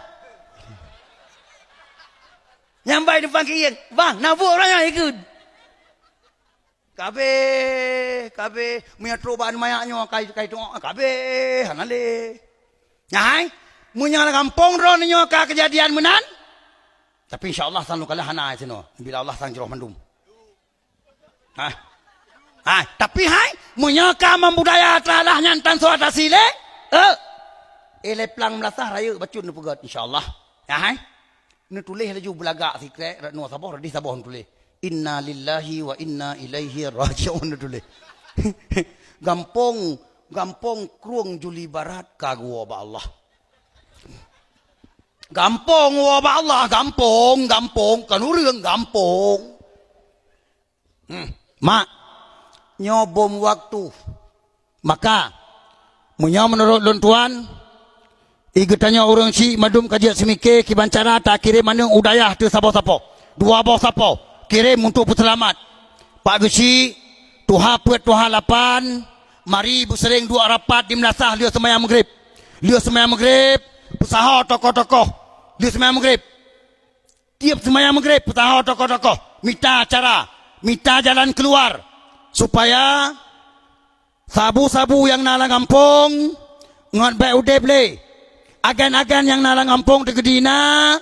Yang baik depan kiri. Bang, nabuk orangnya ikut. Kabe. Punya teroban mayaknya. Kai tengok. Kabe. Hana le. Nyahai. Punya kampung ronnya ka kejadian menan. Tapi insyaAllah selalu kalah hana sini. Bila Allah sang jeroh mandum. Tapi menyaka membudaya telah nyantan suara sile. Ele pelang melasah raya bacun pegat insya-Allah. Ni tulis laju belagak sikret no sabah di sabah tulis. Inna lillahi wa inna ilaihi raji'un tulis. Gampong kruang Juli Barat kagua ba Allah. Gampong wa ba Allah, gampong kanu reung gampong. Mak nyobom waktu maka menurut luntuan igetanya orang si madum kajian semike kibancara tak kirim mana udayah tu sapo-sapo dua bawah sapo kirim untuk peselamat Pak Gesi tuha pet tuha lapan mari bersering dua rapat di Melasah liu semayang maghrib usaha tokoh-tokoh liu semayang maghrib tiap semayang maghrib usaha tokoh-tokoh minta cara minta jalan keluar supaya sabu-sabu yang nalang kampung ngot baik udah boleh agan-agan yang nalang kampung tegedina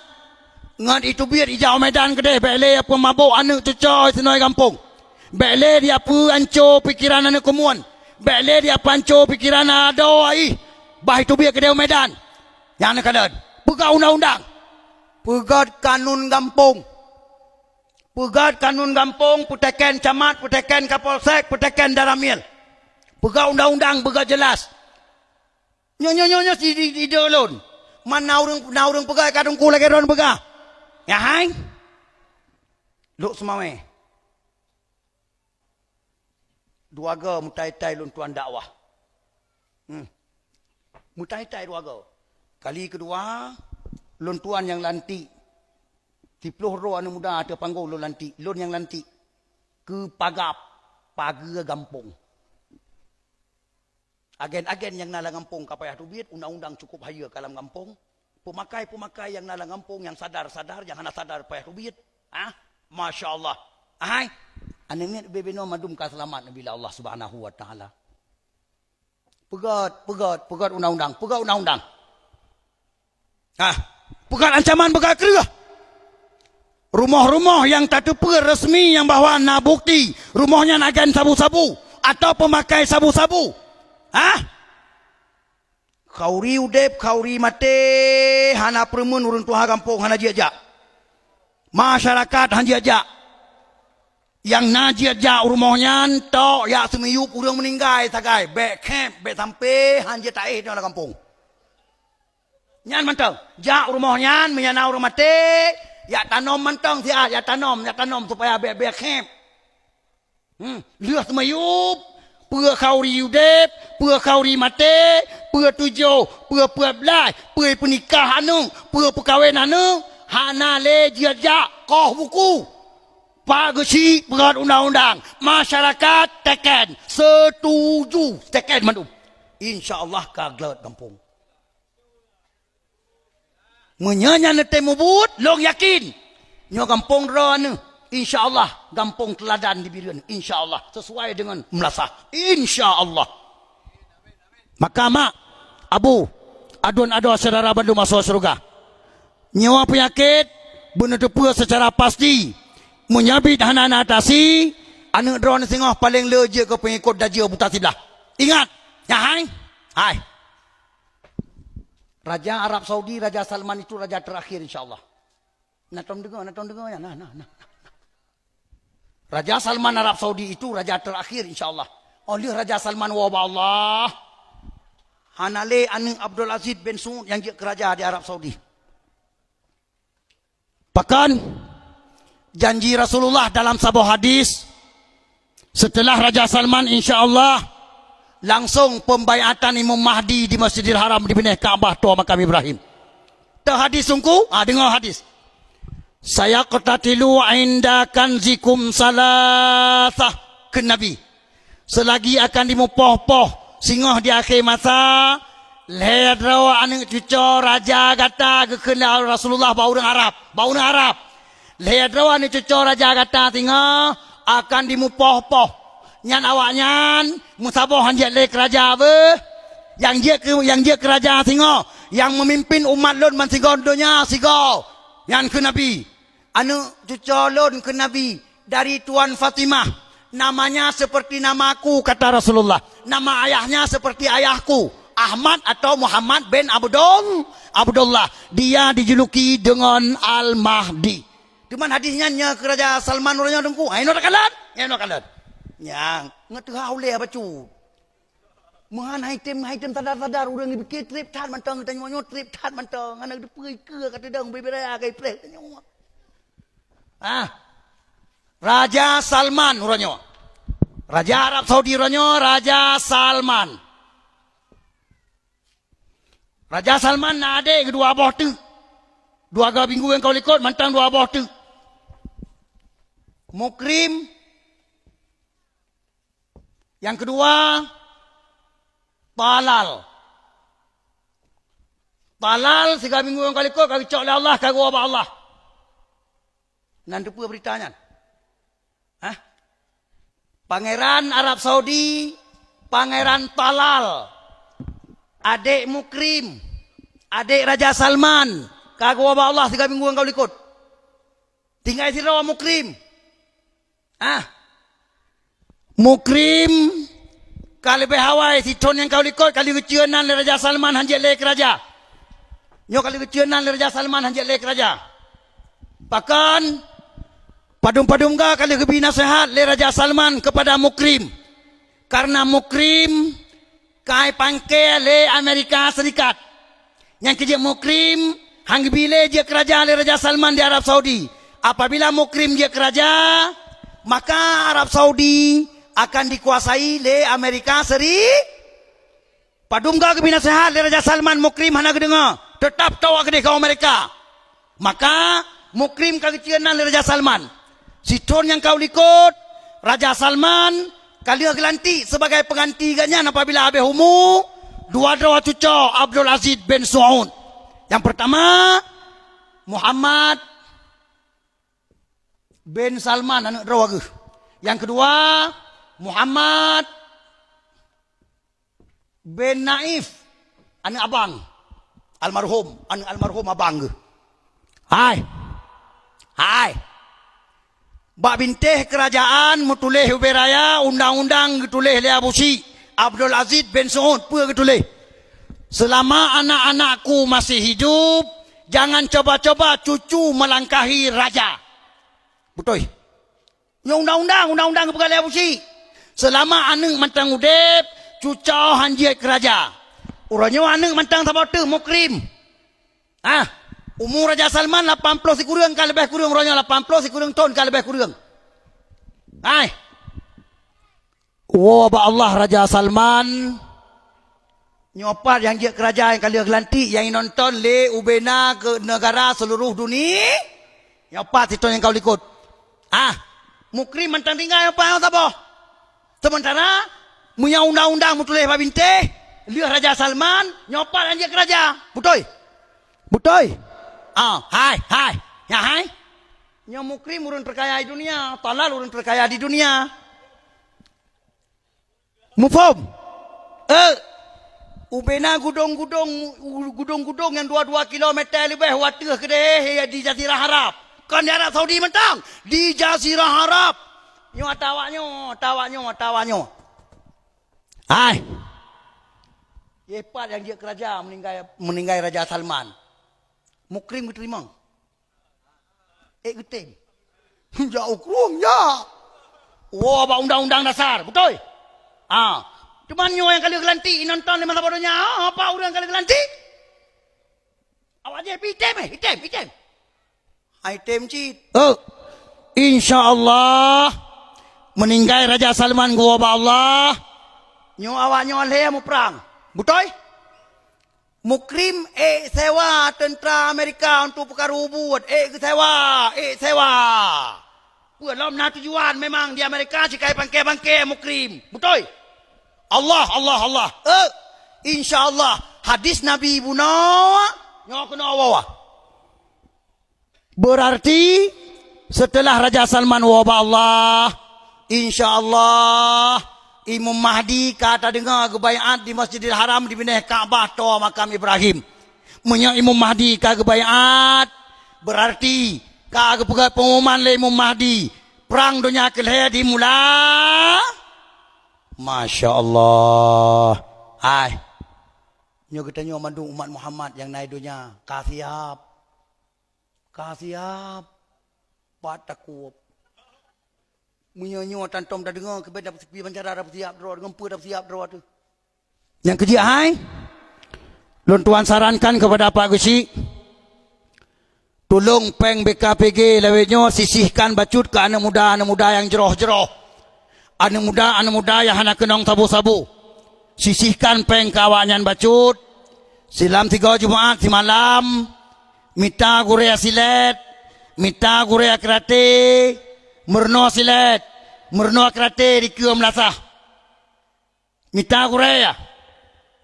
ngot itu biar ijau medan kedeh bele apa mabuk anak cucoy senoi kampung bele dia apa anco pikiran anak kemuan bele dia apa anco pikiran ada bah itu biar kedeh medan yang nak kadan pegat undang-undang pegat kanun kampung pegat kanun kampung, puteken camat, puteken kapolsek, puteken daramil. Pegat undang-undang, pegat jelas. Nyonya si dolon. Man naurung pegat kadung ku lagi ron pegat. Ya hai. Luk semawe. Dua ga mutai-tai lun tuan dakwah. Mutai-tai dua ga. Kali kedua lun tuan yang lantik. Tiploh roh anu muda ada panggung lon lantik. Lon yang lantik. Ke pagar gampung. Agen-agen yang nalang kampung kapayah duit. Undang-undang cukup haya kalam kampung. Pemakai-pemakai yang nalang kampung. Yang sadar-sadar. Yang hana sadar payah duit. Masya Allah. Anaknya bebeno madum ka selamat bila Allah subhanahu wa ta'ala. Pegat undang-undang. Pegat undang-undang. Pegat ancaman, pegat kerah. Rumah-rumah yang tak teper resmi yang bahawa nak bukti rumahnya agen sabu-sabu atau pemakai sabu-sabu. Kauri udep, kauri mate, hana permun urun tuha kampung hana jiajak. Masyarakat hana jiajak. Yang na jiajak rumahnya tok ya semiyup urang meninggal sagai, bek camp, bek sampai hana jiajak dalam kampung. Nyan mantau, jak rumahnya menyana urang mate. Ya tanam mentang dia, ya tanam supaya biar camp. Lihat semayup, pura kauri udep, pura kauri mate, pura tujuh, pura belai, pura pernikah anu, pura perkahwin anu, hana le jajak koh buku. Pak Gesi berat undang-undang, masyarakat teken setuju teken mandum. Insya-Allah kaglat kampung. Menyanya temu but, long yakin. Nyo kampung ron, insya-Allah kampung teladan dibirian, insya-Allah sesuai dengan Melasah, insya-Allah. Maka mak, abu, adun-ado saudara bandu masuk surga. Nyawa penyakit benar-benar secara pasti menyabit hana atasi anak drone singoh paling leje ke pengikut dajia buta sebelah. Ingat, ya hai. Raja Arab Saudi, Raja Salman itu raja terakhir insya-Allah. Natom dengar ya. Nah. Raja Salman Arab Saudi itu raja terakhir insya-Allah. Oleh Raja Salman wa Allah. Hanale aning Abdul Aziz bin Saud yang jadi raja di Arab Saudi. Bahkan janji Rasulullah dalam sebuah hadis setelah Raja Salman insya-Allah langsung pembaiatan Imam Mahdi di Masjidil Haram di Bineh Kaabah tua makam Ibrahim. Tak hadis sungguh? Dengar hadis. Saya qatatilu inda kanzikum salasah ke Nabi. Selagi akan dimupoh-poh singoh di akhir masa lihat rawa anu cuco raja kata kekenal Rasulullah bau orang Arab lihat rawa anu cuco raja kata tinggal akan dimupoh-poh nyan awaknyan musabah hanjat lek raja be yang dia kerajaan singo yang memimpin umat lon man singo dunia singo yang ke nabi anu cucu lon ke nabi dari Tuan Fatimah namanya seperti namaku kata Rasulullah nama ayahnya seperti ayahku Ahmad atau Muhammad bin Abdullah dia dijuluki dengan Al-Mahdi di mana hadisnya nya kerajaan Salman orangnya dengku ayo nak kalat yang ngeteu haule bacu Mahan item tadar urang ni bikin trip tan mantang tanya nyo trip tan mantang anak depui ke kata dang bebera kai plek tanya Raja Salman uranyo Raja Arab Saudi uranyo Raja Salman ade kedua abah tu dua ga minggu yang kau likut mantang dua abah tu Mukrim yang kedua Talal tiga minggu yang kali kau cok oleh Allah kagak apa Allah. Nanti pun beritanya. Pangeran Arab Saudi, Pangeran Talal, adik Mukrim, adik Raja Salman, kagak apa Allah tiga minggu yang kau ikut. Tinggal sirawa Mukrim. Mukrim kali behawai si ton yang kau likut kali kecionan le Raja Salman hanjat le raja. Nyo kali kecionan le Raja Salman hanjat le raja. Bahkan padum-padum ga kali kebi nasihat le Raja Salman kepada Mukrim. Karena Mukrim kai pangke le Amerika Serikat. Yang kerja Mukrim hang bile je kerajaan le Raja Salman di Arab Saudi. Apabila Mukrim je kerajaan maka Arab Saudi akan dikuasai le Amerika Padum ga kebina sehat le Raja Salman Mukrim hana kedengar tetap tawa ke kau Amerika maka Mukrim kagecianan le Raja Salman siton yang kau likut Raja Salman kali gelanti sebagai pengganti ganya apabila abe humu dua cucu Abdul Aziz bin Saud yang pertama Muhammad bin Salman anak rawa yang kedua Muhammad bin Naif anak abang almarhum abang hai bak bintih kerajaan mutulih uberaya undang-undang getulih le abusi Abdul Aziz bin Saud pua getulih selama anak-anakku masih hidup jangan coba-coba cucu melangkahi raja betul ya undang-undang kepegali abusi selama aneng mantang udep cucau hanjiat keraja urangnya aneng mantang sabatu Mukrim umur Raja Salman 80 si kurang ka lebih kurang urangnya 80 si kurang tahun ka lebih kurang ba Allah Raja Salman nyopat yang dia kerajaan yang kali gelanti yang nonton le ubena ke negara seluruh dunia nyopat itu yang kau likut Mukrim mantang tinggal apa sementara punya undang-undang mutulih babinte lihat Raja Salman nyopat anjir kerajaan betul hai nya Mukrim urun terkaya di dunia Talal urun terkaya di dunia mufhum ubena gudung-gudung yang 2 kilometer lebih watih kedeh di Jazirah Arab kan di Arab Saudi mentang di Jazirah Arab nyo tawaknyo yepat yang dia kerajaan meninggal Raja Salman Mukrim keterima getem jauh kurung ya ba undang-undang dasar betul cuman nyo yang kali gelanti nonton di masa bodohnya apa orang kali gelanti awak je item cheat insyaallah meninggal Raja Salman gua ba Allah nyo awak nyo le mu perang betul Mukrim sewa tentera Amerika untuk perkara ubud sewa dalam tujuan memang di Amerika sikai bangke Mukrim betul Allah. InsyaAllah hadis Nabi Ibu Nawa nyo kena bawa. Berarti setelah Raja Salman wabah Allah, InsyaAllah Imam Mahdi kata dengar gebaiat di Masjidil Haram di bineh Kaabah toa makam Ibrahim. Munya Imam Mahdi ka gebaiat berarti ka pegat pengumuman le Imam Mahdi perang dunia kelih dimula. Masya Allah. Hai. Nyo kita nyo mandu umat Muhammad yang naik dunia. Kasiap. Patakup. Munyo tantom dah dengar kebeda sepi pancara dah siap draw dengan dah siap draw tu. Yang kejia hai. Lun tuan sarankan kepada Pak Gusi. Tolong peng BKPG lewetnya sisihkan bacut ke anak muda yang jeroh-jeroh. Anak muda yang hendak kenong sabu-sabu. Sisihkan peng kawanyan bacut. Silam 3 Jumaat si malam. Mita gurea silet. Mita gurea kerate. Murno silet. Murno kerate di kium lasah. Mita gurea.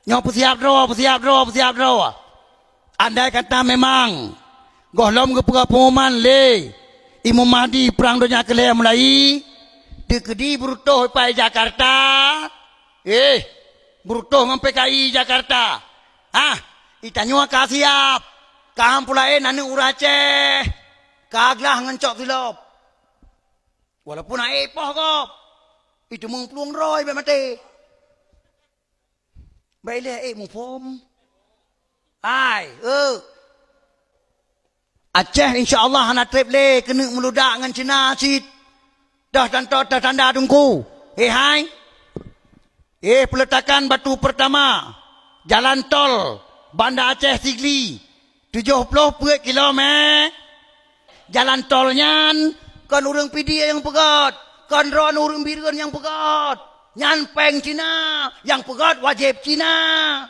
Nyo persiap draw. Andai kata memang gohlom ke pengumuman le Imam Mahdi perang dunia kelih mulai dekedi berutuh pai Jakarta. Berutuh ngan PKI Jakarta. Itanyo ka siap. Kaham pula nanu urace. Kaglah ngencok silop. Walaupun poh kop. Itu mung pluang roy be mati. Baiklah mung pom. Aceh insyaAllah anak trip le kena meludak dengan Cina cit. Dah tanda tunggu. Hai. Peletakan batu pertama. Jalan tol Banda Aceh Sigli 70 km. Jalan tolnya kan urang PD yang pegat. Kan ron urang biren yang pegat. Nyan peng Cina yang pegat wajib Cina.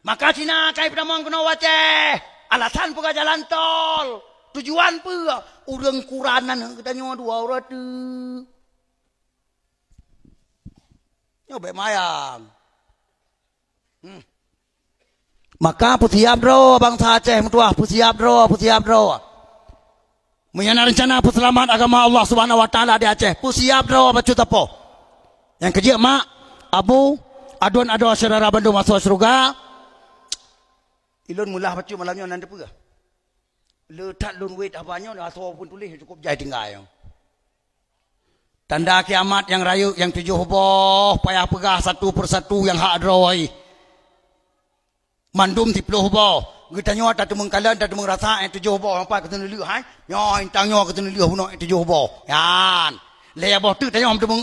Maka Cina kai pertama kena Aceh. Alasan pegat jalan tol. Tujuan apa? Urang kuranan katanya 2 orang tu. Nyoba mayang. Maka persiap draw bangsa Aceh mutuah. Persiap draw. Menyana rencana perselamat agama Allah Subhanahu Wa Taala di Aceh. Persiap draw bacut apa? Yang kejia mak, abu, aduan saudara Bandung masuk surga. Ilun mulah baca malamnya nanti pula. Letak lun wait apanya dah asal pun tulis cukup jai tinggal. Tanda kiamat yang rayu yang 7 hubah payah pegah satu persatu yang hak drawai. Mandum 10 hubah. Kita nyawa tak temung kalan tak temung rasa 7 hubah apa kata liu hai. Nyawa intang nyawa kata liu huno 7 hubah. Yan. Le abah tu tanya am temung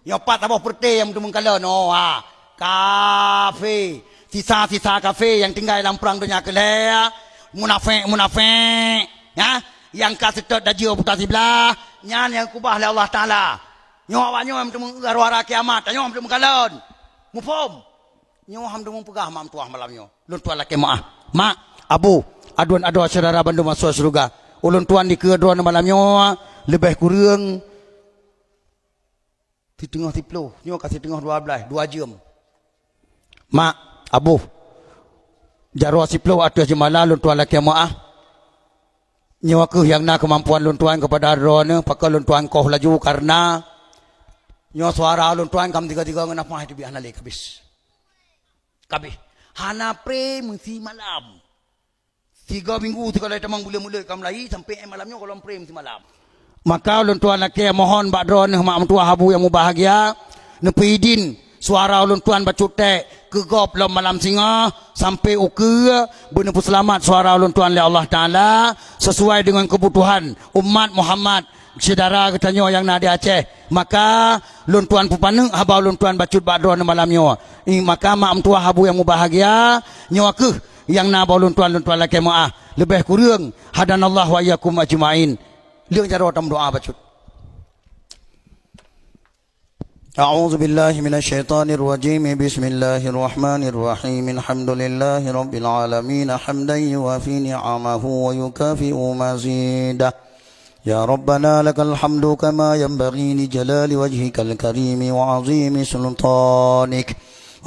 Yang 4 abah perte yang temung kalan kafe. Sisa-sisa kafe yang tinggal dalam perang dunia kelih. Munafik. Ya, yang kasetot dajio putar sebelah. Nyan yang kubah oleh Allah Ta'ala. Nyawa yang temung arwah kiamat. Nyawa temung kalan. Mufum. Nyawa temung pegah mam tuah malamnya. Lun tuan laki maaf. Mak, abu, aduan saudara Bandung masuk surga. Ulun tuan di kedua malamnya lebih kurang di tengah 10. Nyawa kasih tengah 12, 2 jam. Mak, abu, jarwa 10 atas jemalah lun tuan laki maaf. Nyawa ke yang nak kemampuan lun tuan kepada adron pakai lun tuan kau laju karena nyawa suara lun tuan kam 3 ngenapa itu biar nalik habis. Kabeh. Hana pre mesti malam. 3 minggu kalau tamang mula-mula kam lai sampai malamnya kalau pre mesti malam. Maka ulun tuan laki mohon bak dron mak mentua habu yang bahagia nepi idin suara ulun tuan bacutek ke gop lom malam singa sampai uke benar selamat suara ulun tuan oleh Allah Taala sesuai dengan kebutuhan umat Muhammad saudara katanya yang nak di Aceh. Maka lun tuan pupaneng habau lun tuan bacut bak dron malamnya. Maka mak mentua habu yang bahagia nyawa ke yang nak bau lun tuan laki maaf lebih kurang hadanallah wa iyyakum ajmain. Liang cara tam doa bacut. A'udzu billahi minasyaitonir rajim. Bismillahirrahmanirrahim. Alhamdulillahi rabbil alamin hamdan yuwafi ni'amahu wa yukafi'u mazidah. يا ربنا لك الحمد كما ينبغي لجلال وجهك الكريم وعظيم سلطانك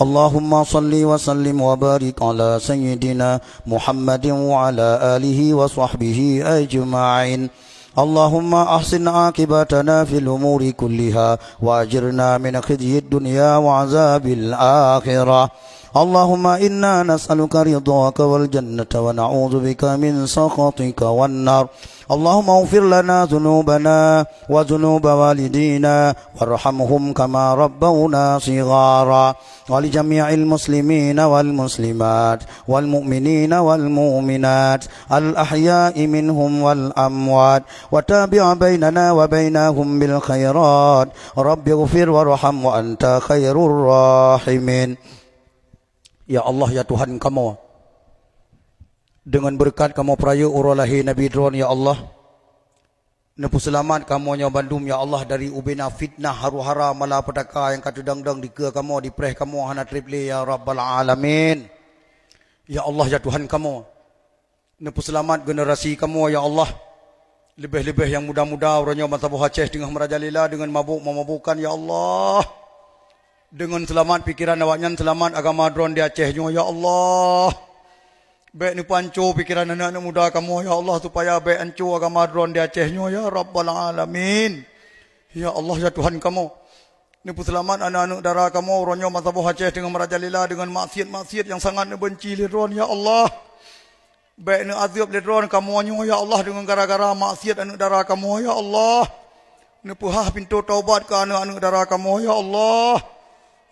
اللهم صل وسلم وبارك على سيدنا محمد وعلى آله وصحبه أجمعين اللهم أحسن عاقبتنا في الأمور كلها وأجرنا من خزي الدنيا وعذاب الآخرة اللهم إنا نسألك رضاك والجنة ونعوذ بك من سخطك والنار اللهم اغفر لنا ذنوبنا وذنوب والدينا وارحمهم كما ربونا صغارا ولجميع المسلمين والمسلمات والمؤمنين والمؤمنات الأحياء منهم والأموات وتابع بيننا وبينهم بالخيرات رب اغفر وارحم وأنت خير الراحمين. Ya Allah, ya Tuhan kamu, dengan berkat kamu peraya urah lahir Nabi Dron, ya Allah, nepu selamat kamu nya Bandung, ya Allah, dari ubina fitnah haru-hara malapetaka yang kata dang-dang di ke kamu, di preh kamu hana triple, ya Rabbal Alamin. Ya Allah, ya Tuhan kamu, nepu selamat generasi kamu, ya Allah, lebih-lebih yang muda-muda orangnya Matabuh Aceh dengan merajalela dengan mabuk-memabukan, ya Allah. Dengan selamat pikiran awaknya, selamat agama Dron di Acehnya, ya Allah. Baik ni pancu pikiran anak-anak muda kamu, ya Allah, supaya baik ancu agama Dron di Acehnya, ya Rabbal Alamin. Ya Allah, ya Tuhan kamu, ni pun selamat anak-anak darah kamu orangnya Matabuh Aceh dengan merajalela dengan maksiat-maksiat yang sangat benci li Dron, ya Allah. Baik ni azab li Dron kamu, ya Allah, dengan gara-gara maksiat anak darah kamu, ya Allah. Ni puhah pintu taubat ke anak-anak darah kamu, ya Allah.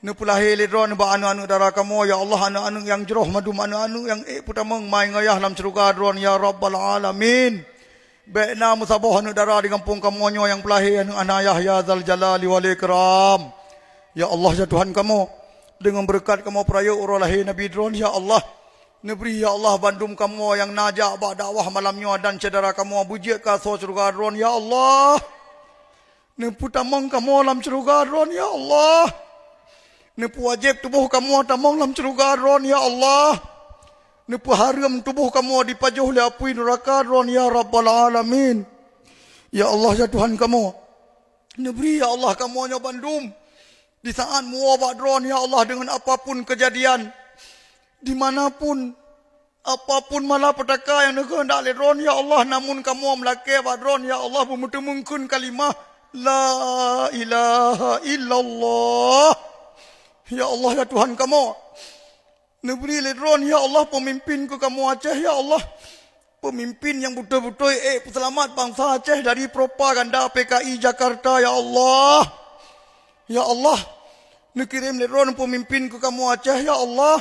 Nupulah heledron ba anu-anu darah kamu, ya Allah, anu-anu yang jeroh madum anu-anu yang putameng mai ngayah dalam surga dron, ya Rabbal Alamin. Baikna musaboh anu darah di kampung kamu yang pelahir anu anayah, ya Zal Jalali wal Ikram. Ya Allah, ya Tuhan kamu, dengan berkat kamu peraya urah lahir Nabi Dron, ya Allah, negeri, ya Allah, Bandung kamu yang najak ba dakwah malamnya dan cedera kamu bujiak ka surga dron, ya Allah. Ni putameng kamu dalam surga dron, ya Allah. Nepu wajib tubuh kamu tamang dalam surga Dron, ya Allah. Nepu haram tubuh kamu dipajuh oleh api neraka Dron, ya Rabbal Alamin. Ya Allah, ya Tuhan kamu, negeri, ya Allah, kamu hanya Bandung. Di saat muabak Dron, ya Allah, dengan apapun kejadian, dimanapun, apapun malapetaka yang kehendak oleh Dron, ya Allah, namun kamu melakai Dron, ya Allah, bermutu-mungkun kalimah La ilaha illallah. Ya Allah, ya Tuhan kamu, negeri Ledron, ya Allah, pemimpin ke kamu Aceh, ya Allah, pemimpin yang betul-betul selamat bangsa Aceh dari propaganda PKI Jakarta, ya Allah. Ya Allah, nekirim Ledron pemimpin ke kamu Aceh, ya Allah,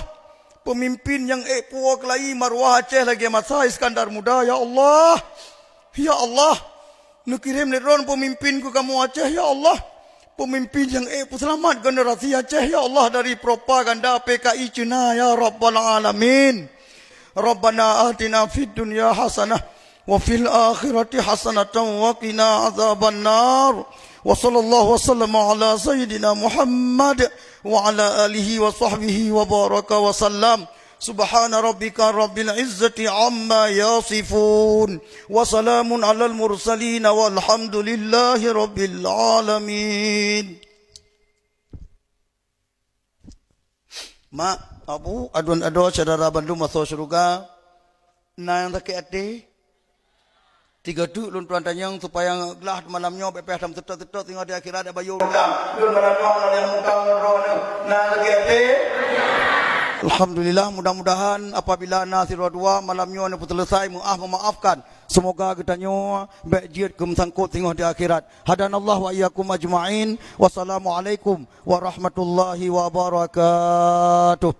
pemimpin yang puak lai marwah Aceh lagi masa Iskandar Muda, ya Allah. Ya Allah, nekirim Ledron pemimpin ke kamu Aceh, ya Allah, pemimpin yang selamat generasi Aceh, ya Allah, dari propaganda PKI Cina, ya Rabbal Alamin. Rabbana atina fid dunya hasanah wa fil akhirati hasanatan wa qina azaban nar. Wa sallallahu wasallam ala sayyidina Muhammad wa ala alihi wa sahbihi wa baraka wa sallam. Subhana rabbika rabbil izzati amma yasifun wa salamun alal mursalin walhamdulillahi rabbil alamin. Mak, abu, adun-ado saudara Bandung masuk surga. Na yang tak ati. Tiga tu lun tuan tanyang supaya gelah malamnya bepeh dalam tetot-tetot tinggal di akhirat ada bayu. Lun malamnya yang mutang rono. Na tak ati. Alhamdulillah, mudah-mudahan apabila nasirah dua malamnya ni selesai memaafkan. Semoga kita nyo baik jid kemsangkut tengok di akhirat. Hadanallah wa iyyakum ajma'in. Wassalamualaikum warahmatullahi wabarakatuh.